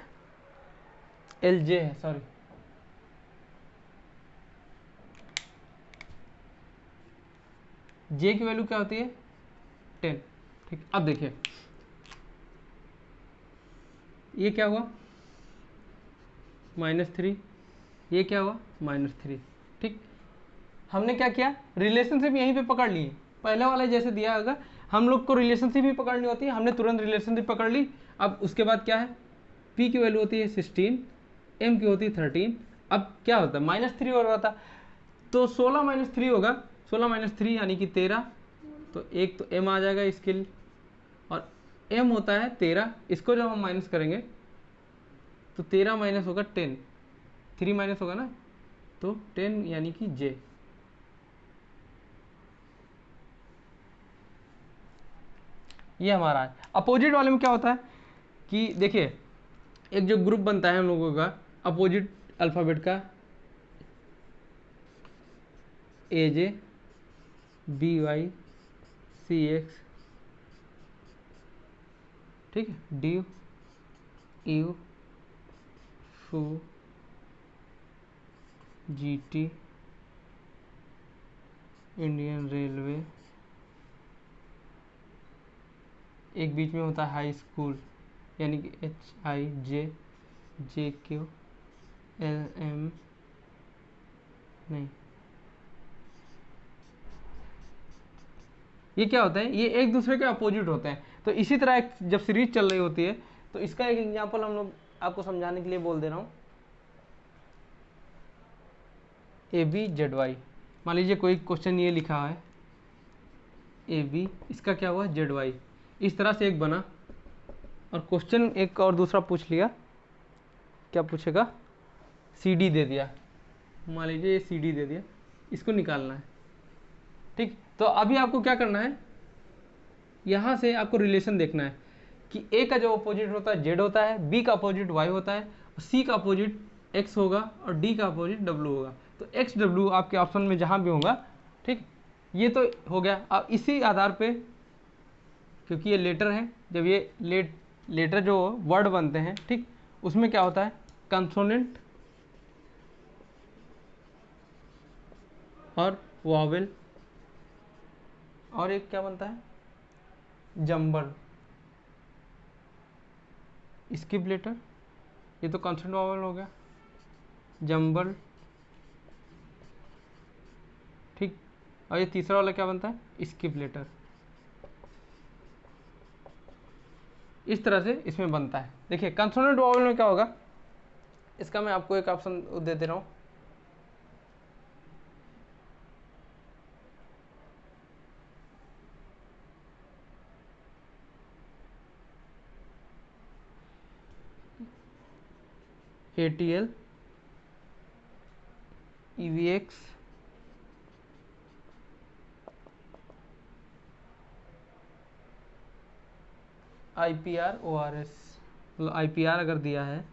एल जे है, सॉरी। जे की वैल्यू क्या होती है, 10। ठीक, अब देखिए ये क्या हुआ, -3, ये क्या हुआ, -3। ठीक, हमने क्या किया, रिलेशनशिप यहीं पे पकड़ ली। पहले वाला जैसे दिया होगा, हम लोग को रिलेशनशिप भी पकड़नी होती है, हमने तुरंत रिलेशनशिप पकड़ ली। अब उसके बाद क्या है, पी की वैल्यू होती है 16, एम की होती है 13। अब क्या होता है, -3 हो रहा था, तो 16 - 3 होगा, 16 - 3 यानी कि 13। तो एक तो एम आ जाएगा इसके लिए, और एम होता है 13, इसको जब हम माइनस करेंगे तो 13 माइनस होगा 10, 3 माइनस होगा ना, तो 10 यानी कि जे। ये हमारा है। अपोजिट वाले में क्या होता है कि देखिए एक जो ग्रुप बनता है हम लोगों का अपोजिट अल्फ़ाबेट का, ए जे, बी वाई, सी एक्स, ठीक है, डी यू, फू, जी टी, इंडियन रेलवे, एक बीच में होता है हाई स्कूल यानी कि HI, जे, JQ, LM, नहीं, ये क्या होता है, ये एक दूसरे के अपोजिट होते हैं। तो इसी तरह जब सीरीज चल रही होती है तो इसका एक एग्जांपल हम लोग आपको समझाने के लिए बोल दे रहा हूँ। ए बी जेड वाई, मान लीजिए कोई क्वेश्चन ये लिखा है ए बी, इसका क्या हुआ जेड वाई, इस तरह से एक बना, और क्वेश्चन एक और दूसरा पूछ लिया, क्या पूछेगा, सी डी दे दिया, मान लीजिए ये सी डी दे दिया, इसको निकालना है। ठीक, तो अभी आपको क्या करना है, यहाँ से आपको रिलेशन देखना है कि ए का जो अपोजिट होता है जेड होता है, बी का अपोजिट वाई होता है, सी का अपोजिट एक्स होगा और डी का अपोजिट डब्ल्यू होगा। तो एक्स डब्ल्यू आपके ऑप्शन में जहाँ भी होगा, ठीक, ये तो हो गया। अब इसी आधार पे, क्योंकि ये लेटर है, जब ये लेटर जो वर्ड बनते हैं, ठीक, उसमें क्या होता है, कंसोनेंट और वॉवेल, और एक क्या बनता है, जंबल, स्किप लेटर, ये तो कंसोनेंट वॉवेल हो गया, जंबल, ठीक, और ये तीसरा वाला क्या बनता है, स्किप लेटर। इस तरह से इसमें बनता है। देखिए कंसोनेंट वॉवेल में क्या होगा, इसका मैं आपको एक ऑप्शन दे दे रहा हूँ, ATL, EVX, IPR, ORS, मतलब IPR अगर दिया है,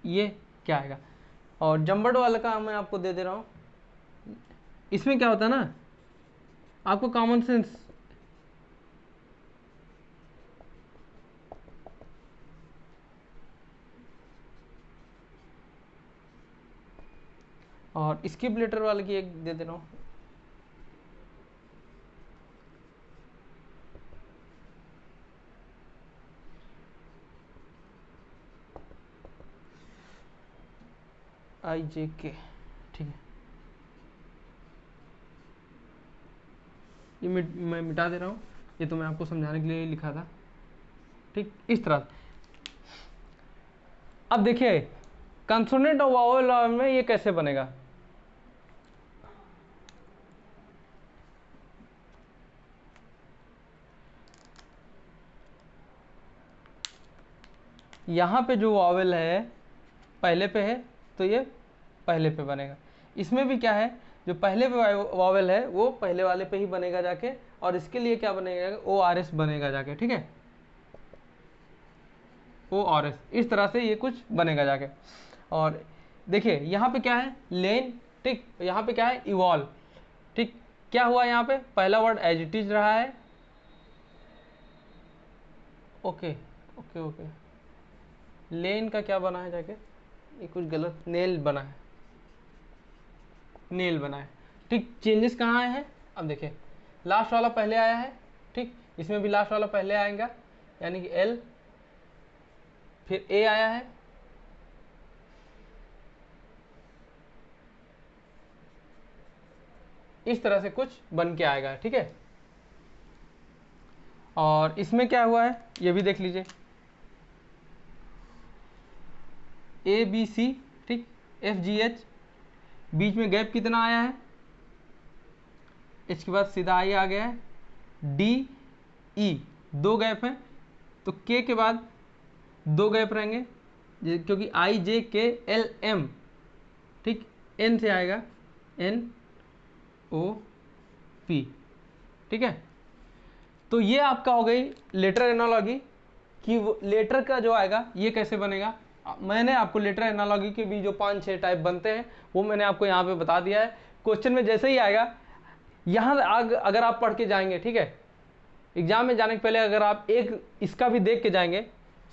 ये क्या आएगा। और जम्बर्ड वाले का मैं आपको दे दे रहा हूँ, इसमें क्या होता है ना, आपको कॉमन सेंस, और स्किप लेटर वाले की एक दे दे रहा हूँ, IJK, ठीक है, ये मैं मिटा दे रहा हूँ, ये तो मैं आपको समझाने के लिए लिखा था। ठीक, इस तरह। अब देखिए कंसोनेंट और वॉवेल में ये कैसे बनेगा, यहाँ पे जो वॉवेल है पहले पे है तो ये पहले पे बनेगा। इसमें भी क्या है, जो पहले पे वॉवेल है वो पहले वाले पे ही बनेगा जाके, और इसके लिए क्या बनेगा, ORS बनेगा जाके। ठीक है, ORS, इस तरह से ये कुछ बनेगा जाके। और देखिए यहाँ पे क्या है, लेन, ठीक, यहाँ पे क्या है, इवॉल्व। ठीक, क्या हुआ यहाँ पे, पहला वर्ड एज इट इज रहा है, ओके ओके ओके, लेन का क्या बना है जाके, ये कुछ गलत, नेल बना है, नेल बना है। ठीक, चेंजेस कहाँ आए हैं, अब देखिए लास्ट वाला पहले आया है, ठीक, इसमें भी लास्ट वाला पहले आएगा, यानी कि L, फिर A आया है, इस तरह से कुछ बन के आएगा। ठीक है, और इसमें क्या हुआ है ये भी देख लीजिए, ABC, ठीक, FGH, बीच में गैप कितना आया है, इसके बाद सीधा I आ गया है, DE, 2 गैप हैं, तो K के बाद 2 गैप रहेंगे, क्योंकि IJKLM, ठीक, N से आएगा NOP। ठीक है, तो ये आपका हो गई लेटर एनालॉजी, कि लेटर का जो आएगा ये कैसे बनेगा। मैंने आपको लेटर एनालॉजी के भी जो 5-6 टाइप बनते हैं वो मैंने आपको यहाँ पे बता दिया है। क्वेश्चन में जैसे ही आएगा, यहाँ अगर आप पढ़ के जाएंगे, ठीक है, एग्जाम में जाने के पहले अगर आप एक इसका भी देख के जाएंगे,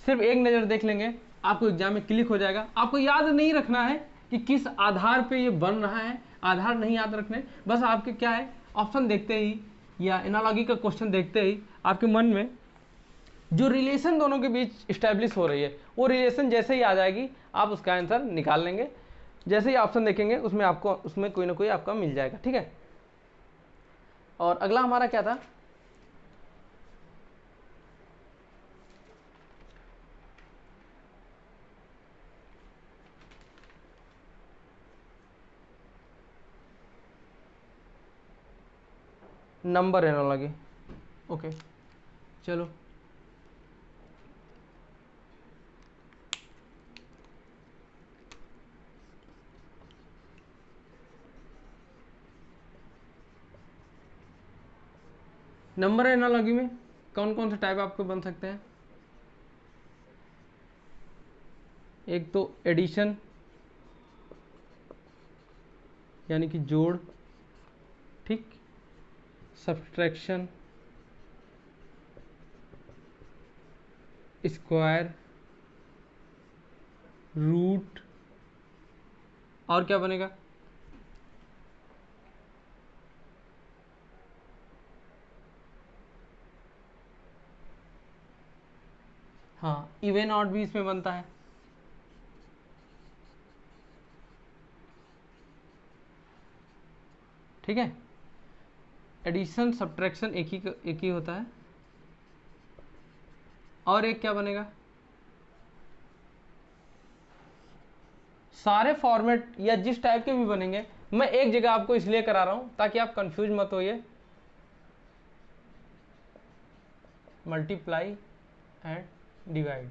सिर्फ एक नज़र देख लेंगे, आपको एग्जाम में क्लिक हो जाएगा। आपको याद नहीं रखना है कि किस आधार पे ये बन रहा है, आधार नहीं याद रखने, बस आपके क्या है, ऑप्शन देखते ही या एनालॉजी का क्वेश्चन देखते ही आपके मन में जो रिलेशन दोनों के बीच इस्टेब्लिश हो रही है, वो रिलेशन जैसे ही आ जाएगी आप उसका आंसर निकाल लेंगे। जैसे ही ऑप्शन देखेंगे उसमें आपको उसमें कोई ना कोई आपका मिल जाएगा, ठीक है। और अगला हमारा क्या था, नंबर एनालॉजी। ओके चलो, नंबर एनालॉजी में कौन कौन से टाइप आपके बन सकते हैं। एक तो एडिशन यानी कि जोड़, ठीक, सब्सट्रैक्शन, स्क्वायर, रूट, और क्या बनेगा, हाँ इवन ऑड भी इसमें बनता है। ठीक है, एडिशन सब्ट्रैक्शन एक ही होता है। और एक क्या बनेगा, सारे फॉर्मेट या जिस टाइप के भी बनेंगे, मैं एक जगह आपको इसलिए करा रहा हूं ताकि आप कंफ्यूज मत होइए। Multiply and divide.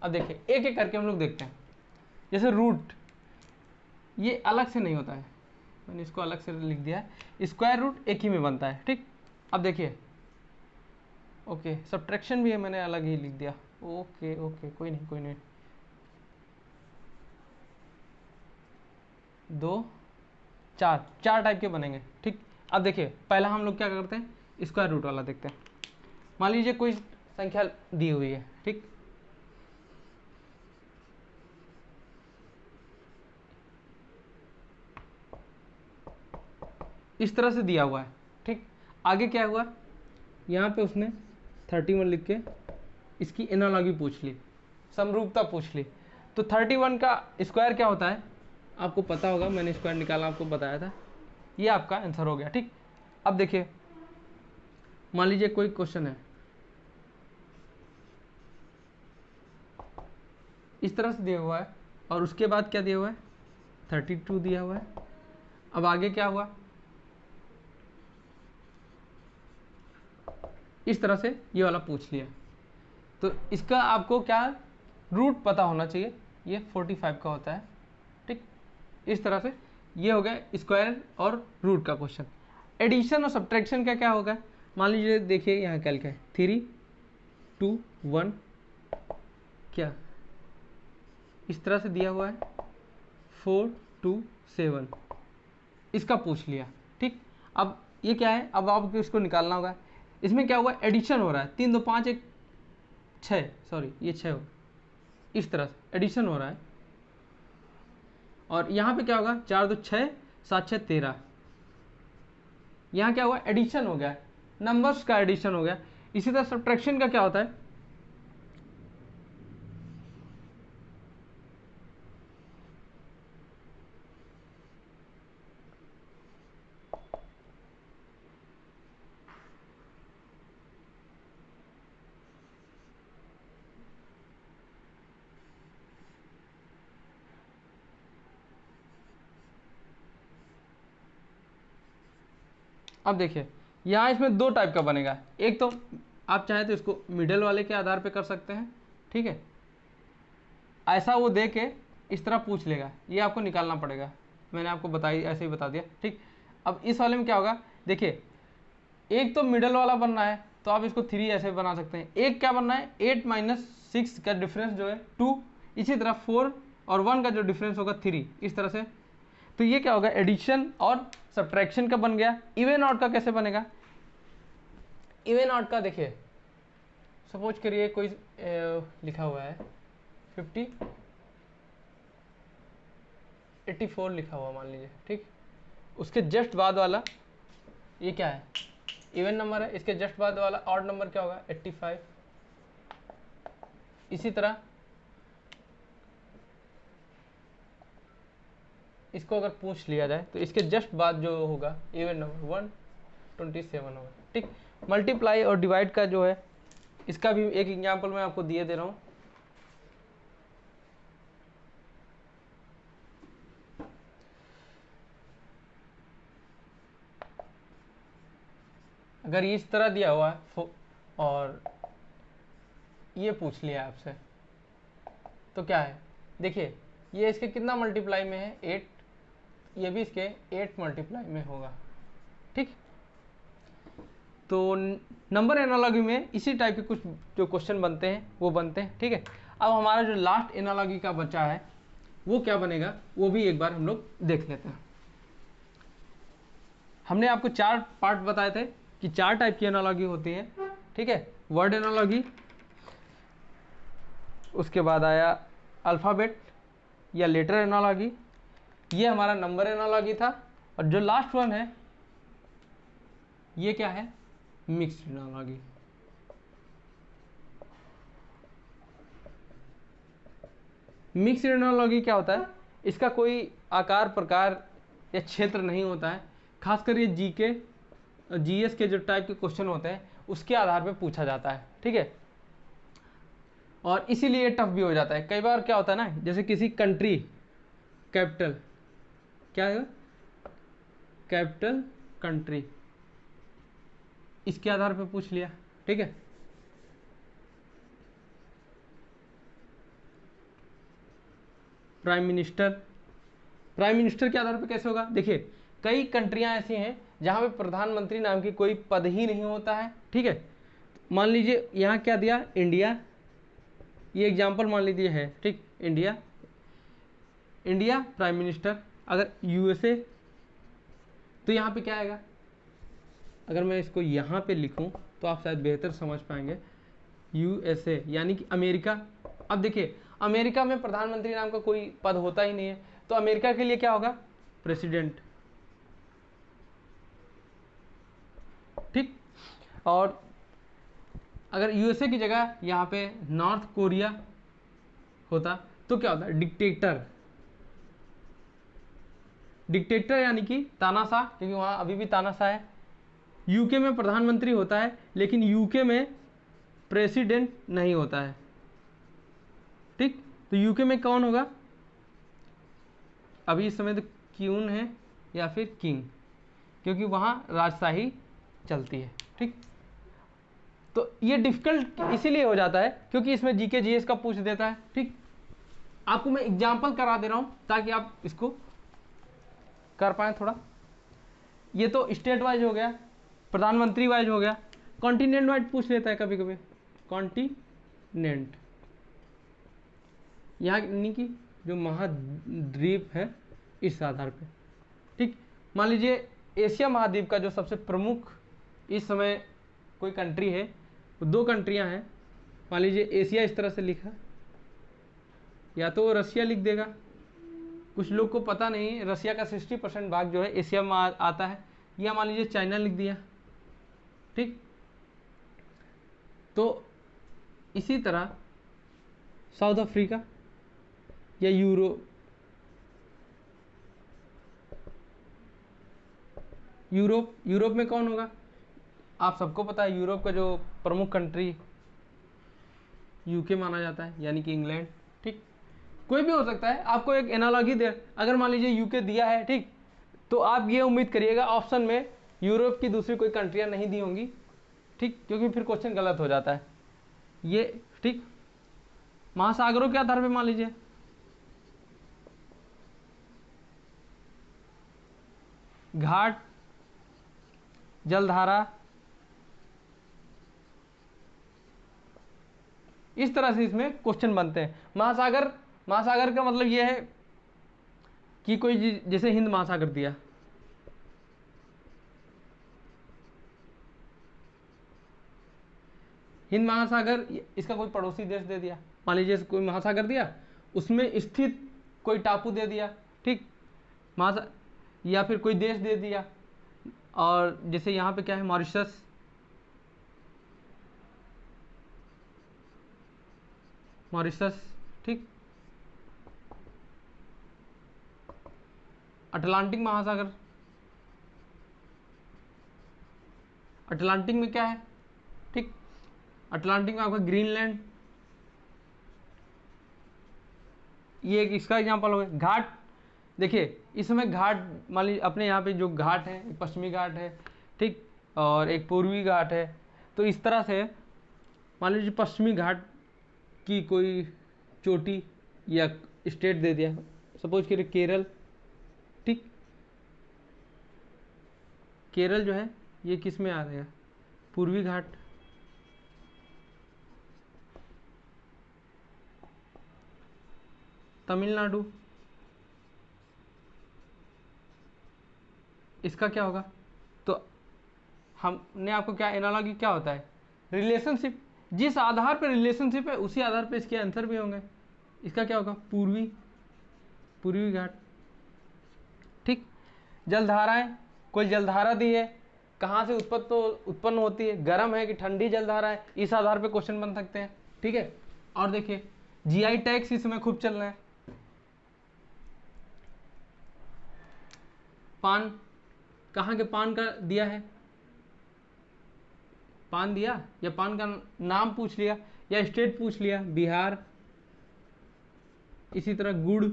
अब देखिए एक एक करके हम लोग देखते हैं। जैसे रूट, ये अलग से नहीं होता है, मैंने इसको अलग से लिख दिया है। स्क्वायर रूट एक ही में बनता है, ठीक। अब देखिए, ओके सब्ट्रैक्शन भी है, मैंने अलग ही लिख दिया। ओके ओके कोई नहीं कोई नहीं। 2 4 टाइप के बनेंगे, ठीक। अब देखिए पहला हम लोग क्या करते हैं, स्क्वायर रूट वाला देखते हैं। मान लीजिए कोई संख्या दी हुई है, ठीक, इस तरह से दिया हुआ है, ठीक। आगे क्या हुआ, यहाँ पे उसने 31 लिख के इसकी एनालॉजी पूछ ली, समरूपता पूछ ली। तो 31 का स्क्वायर क्या होता है आपको पता होगा, मैंने स्क्वायर निकाला आपको बताया था। ये आपका आंसर हो गया, ठीक। अब देखिए मान लीजिए कोई क्वेश्चन है, इस तरह से दिया हुआ है और उसके बाद क्या दिया हुआ है, 32 दिया हुआ है। अब आगे क्या हुआ, इस तरह से ये वाला पूछ लिया। तो इसका आपको क्या रूट पता होना चाहिए, ये 45 का होता है, ठीक। इस तरह से ये हो गया स्क्वायर और रूट का क्वेश्चन। एडिशन और सब्ट्रैक्शन का क्या होगा, मान लीजिए देखिए यहाँ क्या लिखा है, 3 2 1, क्या इस तरह से दिया हुआ है, 4 2 7, इसका पूछ लिया, ठीक। अब ये क्या है, अब आपको इसको निकालना होगा। इसमें क्या हुआ, एडिशन हो रहा है, 3 2 5 1 6, सॉरी ये 6 हो, इस तरह से एडिशन हो रहा है। और यहाँ पे क्या होगा, 4 2 6 7 6 13, यहाँ क्या हुआ, एडिशन हो गया, नंबर्स का एडिशन हो गया। इसी तरह सब्ट्रैक्शन का क्या होता है, अब देखिए यहाँ इसमें 2 टाइप का बनेगा। एक तो आप चाहे तो इसको मिडल वाले के आधार पे कर सकते हैं, ठीक है, ऐसा वो दे के इस तरह पूछ लेगा, ये आपको निकालना पड़ेगा, मैंने आपको बताई ऐसे ही बता दिया, ठीक। अब इस वाले में क्या होगा, देखिए एक तो मिडल वाला बनना है तो आप इसको 3 ऐसे बना सकते हैं। एक क्या बनना है, 8 - 6 का डिफरेंस जो है 2, इसी तरह 4 और 1 का जो डिफरेंस होगा 3, इस तरह से। तो ये क्या होगा, एडिशन और सब्ट्रैक्शन का बन गया। इवन ऑड का कैसे बनेगा, इवन ऑड का देखिए सपोज करिए कोई लिखा हुआ है 50 84 लिखा हुआ मान लीजिए, ठीक। उसके जस्ट बाद वाला ये क्या है, इवन नंबर है, इसके जस्ट बाद वाला ऑड नंबर क्या होगा, 85। इसी तरह इसको अगर पूछ लिया जाए तो इसके जस्ट बाद जो होगा इवन नंबर 127 होगा। ठीक, मल्टीप्लाई और डिवाइड का जो है इसका भी एक एग्जाम्पल मैं आपको दिए दे रहा हूँ। अगर इस तरह दिया हुआ है और ये पूछ लिया आपसे तो क्या है, देखिए ये इसके कितना मल्टीप्लाई में है 8, ये भी इसके 8 मल्टीप्लाई में होगा। ठीक, तो नंबर एनालॉजी में इसी टाइप के कुछ जो क्वेश्चन बनते हैं वो बनते हैं। ठीक है, अब हमारा जो लास्ट एनालॉजी का बचा है वो क्या बनेगा वो भी एक बार हम लोग देख लेते हैं। हमने आपको 4 पार्ट बताए थे कि 4 टाइप की एनालॉजी होती है। ठीक है, वर्ड एनालॉजी, उसके बाद आया अल्फ़ाबेट या लेटर एनालॉजी, ये हमारा नंबर एनालॉजी था, और जो लास्ट वन है ये क्या है, मिक्स्ड एनालॉजी। मिक्स्ड एनालॉजी क्या होता है, इसका कोई आकार प्रकार या क्षेत्र नहीं होता है, खासकर ये जीके जीएस के जो टाइप के क्वेश्चन होते हैं उसके आधार पर पूछा जाता है। ठीक है, और इसीलिए टफ भी हो जाता है। कई बार क्या होता है ना, जैसे किसी कंट्री कैपिटल, क्या है कैपिटल कंट्री, इसके आधार पर पूछ लिया। ठीक है, प्राइम मिनिस्टर, प्राइम मिनिस्टर के आधार पर कैसे होगा, देखिए कई कंट्रियां ऐसी हैं जहां पे प्रधानमंत्री नाम की कोई पद ही नहीं होता है। ठीक है, मान लीजिए यहाँ क्या दिया, इंडिया, ये एग्जाम्पल मान लीजिए है। ठीक, इंडिया, इंडिया प्राइम मिनिस्टर। अगर यूएसए तो यहाँ पे क्या आएगा, अगर मैं इसको यहाँ पे लिखूँ तो आप शायद बेहतर समझ पाएंगे, यूएसए यानी कि अमेरिका। अब देखिए अमेरिका में प्रधानमंत्री नाम का कोई पद होता ही नहीं है, तो अमेरिका के लिए क्या होगा, प्रेसिडेंट। ठीक, और अगर यूएसए की जगह यहाँ पे नॉर्थ कोरिया होता तो क्या होता, डिक्टेटर। डिक्टेटर यानी कि तानाशाह, क्योंकि वहाँ अभी भी तानाशाह है। यूके में प्रधानमंत्री होता है लेकिन यूके में प्रेसिडेंट नहीं होता है। ठीक, तो यूके में कौन होगा, अभी इस समय तो क्यून है या फिर किंग, क्योंकि वहाँ राजशाही चलती है। ठीक, तो ये डिफिकल्ट इसीलिए हो जाता है क्योंकि इसमें जीके जीएस का पूछ देता है। ठीक, आपको मैं एग्जाम्पल करा दे रहा हूँ ताकि आप इसको कर पाए थोड़ा। ये तो स्टेट वाइज हो गया, प्रधानमंत्री वाइज हो गया, कॉन्टिनेंट वाइज पूछ लेता है कभी कभी, कॉन्टिनेंट यानी कि जो महाद्वीप है इस आधार पे। ठीक, मान लीजिए एशिया महाद्वीप का जो सबसे प्रमुख इस समय कोई कंट्री है, वो 2 कंट्रियां हैं। मान लीजिए एशिया इस तरह से लिखा, या तो वो रसिया लिख देगा, कुछ लोग को पता नहीं रसिया का 60% भाग जो है एशिया में आता है, या मान लीजिए चाइना लिख दिया। ठीक, तो इसी तरह साउथ अफ्रीका या यूरोप में कौन होगा, आप सबको पता है यूरोप का जो प्रमुख कंट्री यूके माना जाता है यानी कि इंग्लैंड। ठीक, कोई भी हो सकता है, आपको एक एनालॉजी दे, अगर मान लीजिए यूके दिया है, ठीक, तो आप ये उम्मीद करिएगा ऑप्शन में यूरोप की दूसरी कोई कंट्रियां नहीं दी होंगी। ठीक, क्योंकि फिर क्वेश्चन गलत हो जाता है ये। ठीक, महासागरों के आधार पर मान लीजिए घाट, जलधारा, इस तरह से इसमें क्वेश्चन बनते हैं। महासागर, महासागर का मतलब यह है कि कोई जैसे हिंद महासागर दिया, हिंद महासागर, इसका कोई पड़ोसी देश दे दिया, मान लीजिए कोई महासागर दिया उसमें स्थित कोई टापू दे दिया। ठीक, महासा या फिर कोई देश दे दिया, और जैसे यहाँ पे क्या है, मॉरिशस, मॉरिशस। ठीक, अटलांटिक महासागर, अटलांटिक में क्या है, ठीक, अटलांटिक में आपका ग्रीनलैंड, ये एक इसका एग्जांपल हो गया। घाट, देखिए इसमें घाट, मान लीजिए अपने यहाँ पे जो घाट है, एक पश्चिमी घाट है, ठीक, और एक पूर्वी घाट है। तो इस तरह से मान लीजिए पश्चिमी घाट की कोई चोटी या स्टेट दे दिया, सपोज करिए केरल, ठीक, केरल जो है ये किस में आ गया, पूर्वी घाट। तमिलनाडु, इसका क्या होगा, तो हमने आपको क्या एनालॉजी क्या होता है, रिलेशनशिप, जिस आधार पर रिलेशनशिप है उसी आधार पर इसके आंसर भी होंगे। इसका क्या होगा, पूर्वी, पूर्वी घाट, ठीक। जलधाराएं, कोई जलधारा दी है, कहाँ से उत्पन्न होती है, गर्म है कि ठंडी जलधारा है, इस आधार पे क्वेश्चन बन सकते हैं, ठीक है। और देखिए जीआई टैग्स इसमें खूब चल रहे हैं। पान, कहाँ के पान का दिया है, पान दिया या पान का नाम पूछ लिया या स्टेट पूछ लिया, बिहार। इसी तरह गुड़,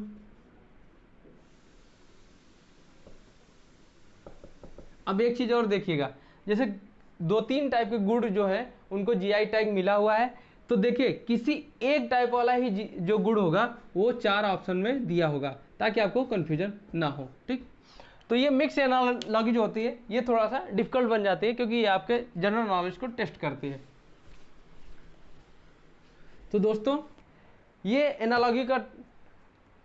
अब एक चीज और देखिएगा, जैसे 2-3 टाइप के गुड़ जो है उनको जीआई टैग मिला हुआ है, तो देखिए किसी एक टाइप वाला ही जो गुड़ होगा वो 4 ऑप्शन में दिया होगा, ताकि आपको कंफ्यूजन ना हो, ठीक। तो ये मिक्स एनालॉजी जो होती है ये थोड़ा सा डिफिकल्ट बन जाती है, क्योंकि ये आपके जनरल नॉलेज को टेस्ट करती है। तो दोस्तों ये एनालॉजी का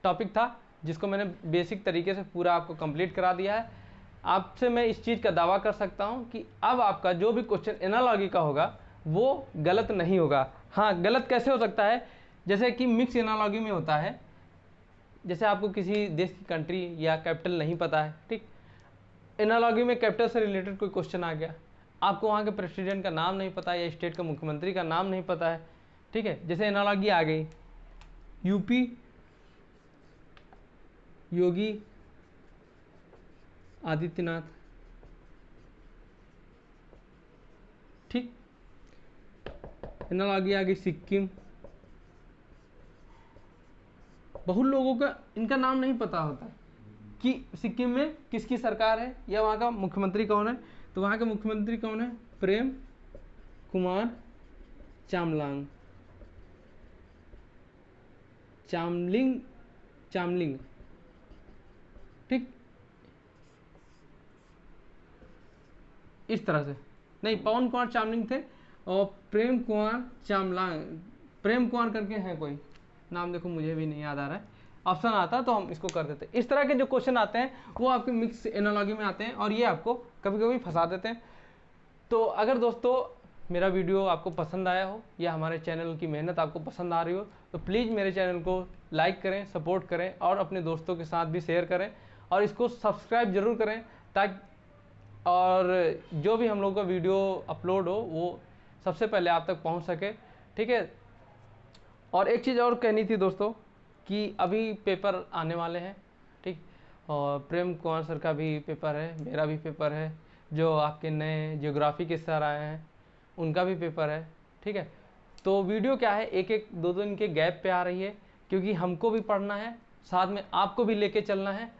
टॉपिक था, जिसको मैंने बेसिक तरीके से पूरा आपको कंप्लीट करा दिया है। आपसे मैं इस चीज़ का दावा कर सकता हूं कि अब आपका जो भी क्वेश्चन एनालॉजी का होगा वो गलत नहीं होगा। हाँ, गलत कैसे हो सकता है, जैसे कि मिक्स एनालॉजी में होता है, जैसे आपको किसी देश की कंट्री या कैपिटल नहीं पता है, ठीक, एनालॉजी में कैपिटल से रिलेटेड कोई क्वेश्चन आ गया, आपको वहाँ के प्रेसिडेंट का नाम नहीं पता या स्टेट का मुख्यमंत्री का नाम नहीं पता है, ठीक है, जैसे एनालॉजी आ गई यूपी योगी आदित्यनाथ, ठीक, एनालॉजी आ गई सिक्किम, बहुत लोगों का इनका नाम नहीं पता होता कि सिक्किम में किसकी सरकार है या वहाँ का मुख्यमंत्री कौन है। तो वहाँ के मुख्यमंत्री कौन है, प्रेम कुमार चामलिंग, चामलिंग, ठीक, इस तरह से नहीं, पवन कुमार चामलिंग थे और प्रेम कुमार चामलिंग, प्रेम कुमार करके हैं कोई नाम, देखो मुझे भी नहीं याद आ रहा है, ऑप्शन आता तो हम इसको कर देते। इस तरह के जो क्वेश्चन आते हैं वो आपके मिक्स एनालॉजी में आते हैं और ये आपको कभी कभी फंसा देते हैं। तो अगर दोस्तों मेरा वीडियो आपको पसंद आया हो या हमारे चैनल की मेहनत आपको पसंद आ रही हो तो प्लीज़ मेरे चैनल को लाइक करें, सपोर्ट करें और अपने दोस्तों के साथ भी शेयर करें और इसको सब्सक्राइब जरूर करें, ताकि और जो भी हम लोग का वीडियो अपलोड हो वो सबसे पहले आप तक पहुंच सके, ठीक है। और एक चीज़ और कहनी थी दोस्तों कि अभी पेपर आने वाले हैं, ठीक, और प्रेम कुमार सर का भी पेपर है, मेरा भी पेपर है, जो आपके नए ज्योग्राफी के सर आए हैं उनका भी पेपर है, ठीक है। तो वीडियो क्या है, एक एक दो दिन के गैप पे आ रही है, क्योंकि हमको भी पढ़ना है, साथ में आपको भी लेके चलना है,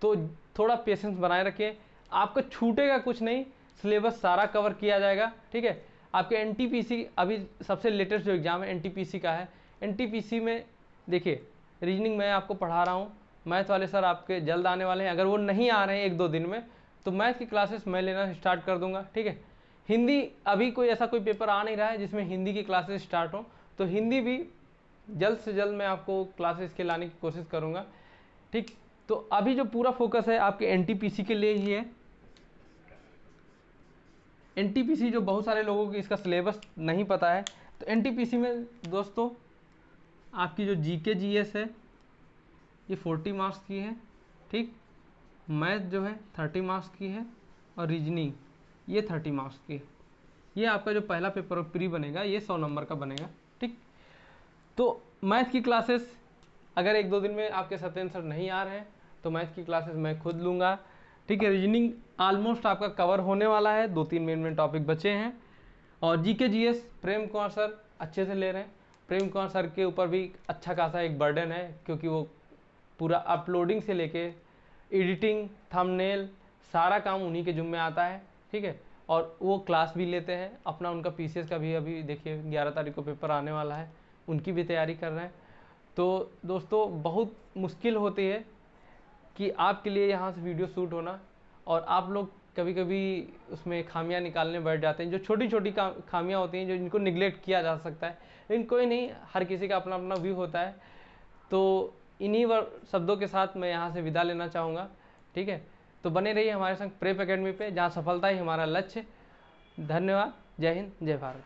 तो थोड़ा पेशेंस बनाए रखिए, आपको छूटेगा कुछ नहीं, सिलेबस सारा कवर किया जाएगा, ठीक है। आपके एनटीपीसी अभी सबसे लेटेस्ट जो एग्ज़ाम है एनटीपीसी का है, एनटीपीसी में देखिए रीजनिंग मैं आपको पढ़ा रहा हूँ, मैथ वाले सर आपके जल्द आने वाले हैं, अगर वो नहीं आ रहे हैं 1-2 दिन में तो मैथ की क्लासेस मैं लेना स्टार्ट कर दूंगा, ठीक है। हिंदी अभी कोई ऐसा कोई पेपर आ नहीं रहा है जिसमें हिंदी की क्लासेस स्टार्ट हो, तो हिंदी भी जल्द से जल्द मैं आपको क्लासेस के लाने की कोशिश करूँगा, ठीक। तो अभी जो पूरा फोकस है आपके एनटीपीसी के लिए ही है। एनटीपीसी जो बहुत सारे लोगों को इसका सिलेबस नहीं पता है, तो एनटीपीसी में दोस्तों आपकी जो जीके जीएस है ये 40 मार्क्स की है, ठीक, मैथ जो है 30 मार्क्स की है और रीजनिंग ये 30 मार्क्स की है। ये आपका जो पहला पेपर प्री बनेगा ये 100 नंबर का बनेगा, ठीक। तो मैथ की क्लासेस अगर 1-2 दिन में आपके सत्येंद्र सर नहीं आ रहे हैं तो मैथ्स की क्लासेस मैं खुद लूँगा, ठीक है। रीजनिंग ऑलमोस्ट आपका कवर होने वाला है, 2-3 मेन टॉपिक बचे हैं। और GK GS Prem Kumar sir अच्छे से ले रहे हैं। प्रेम कुमार सर के ऊपर भी अच्छा खासा एक बर्डन है, क्योंकि वो पूरा अपलोडिंग से लेके एडिटिंग, थंबनेल, सारा काम उन्हीं के जुम्मे आता है, ठीक है। और वो क्लास भी लेते हैं अपना। उनका पीसीएस का भी अभी देखिए 11 तारीख को पेपर आने वाला है, उनकी भी तैयारी कर रहे हैं। तो दोस्तों बहुत मुश्किल होती है कि आपके लिए यहाँ से वीडियो शूट होना, और आप लोग कभी कभी उसमें खामियां निकालने बैठ जाते हैं, जो छोटी छोटी खामियां होती हैं, जो इनको निगलेक्ट किया जा सकता है। लेकिन कोई नहीं, हर किसी का अपना अपना व्यू होता है। तो इन्हीं शब्दों के साथ मैं यहाँ से विदा लेना चाहूँगा, ठीक है। तो बने रहिए हमारे संग प्रेप एकेडमी पे, जहाँ सफलता ही हमारा लक्ष्य। धन्यवाद। जय हिंद, जय भारत।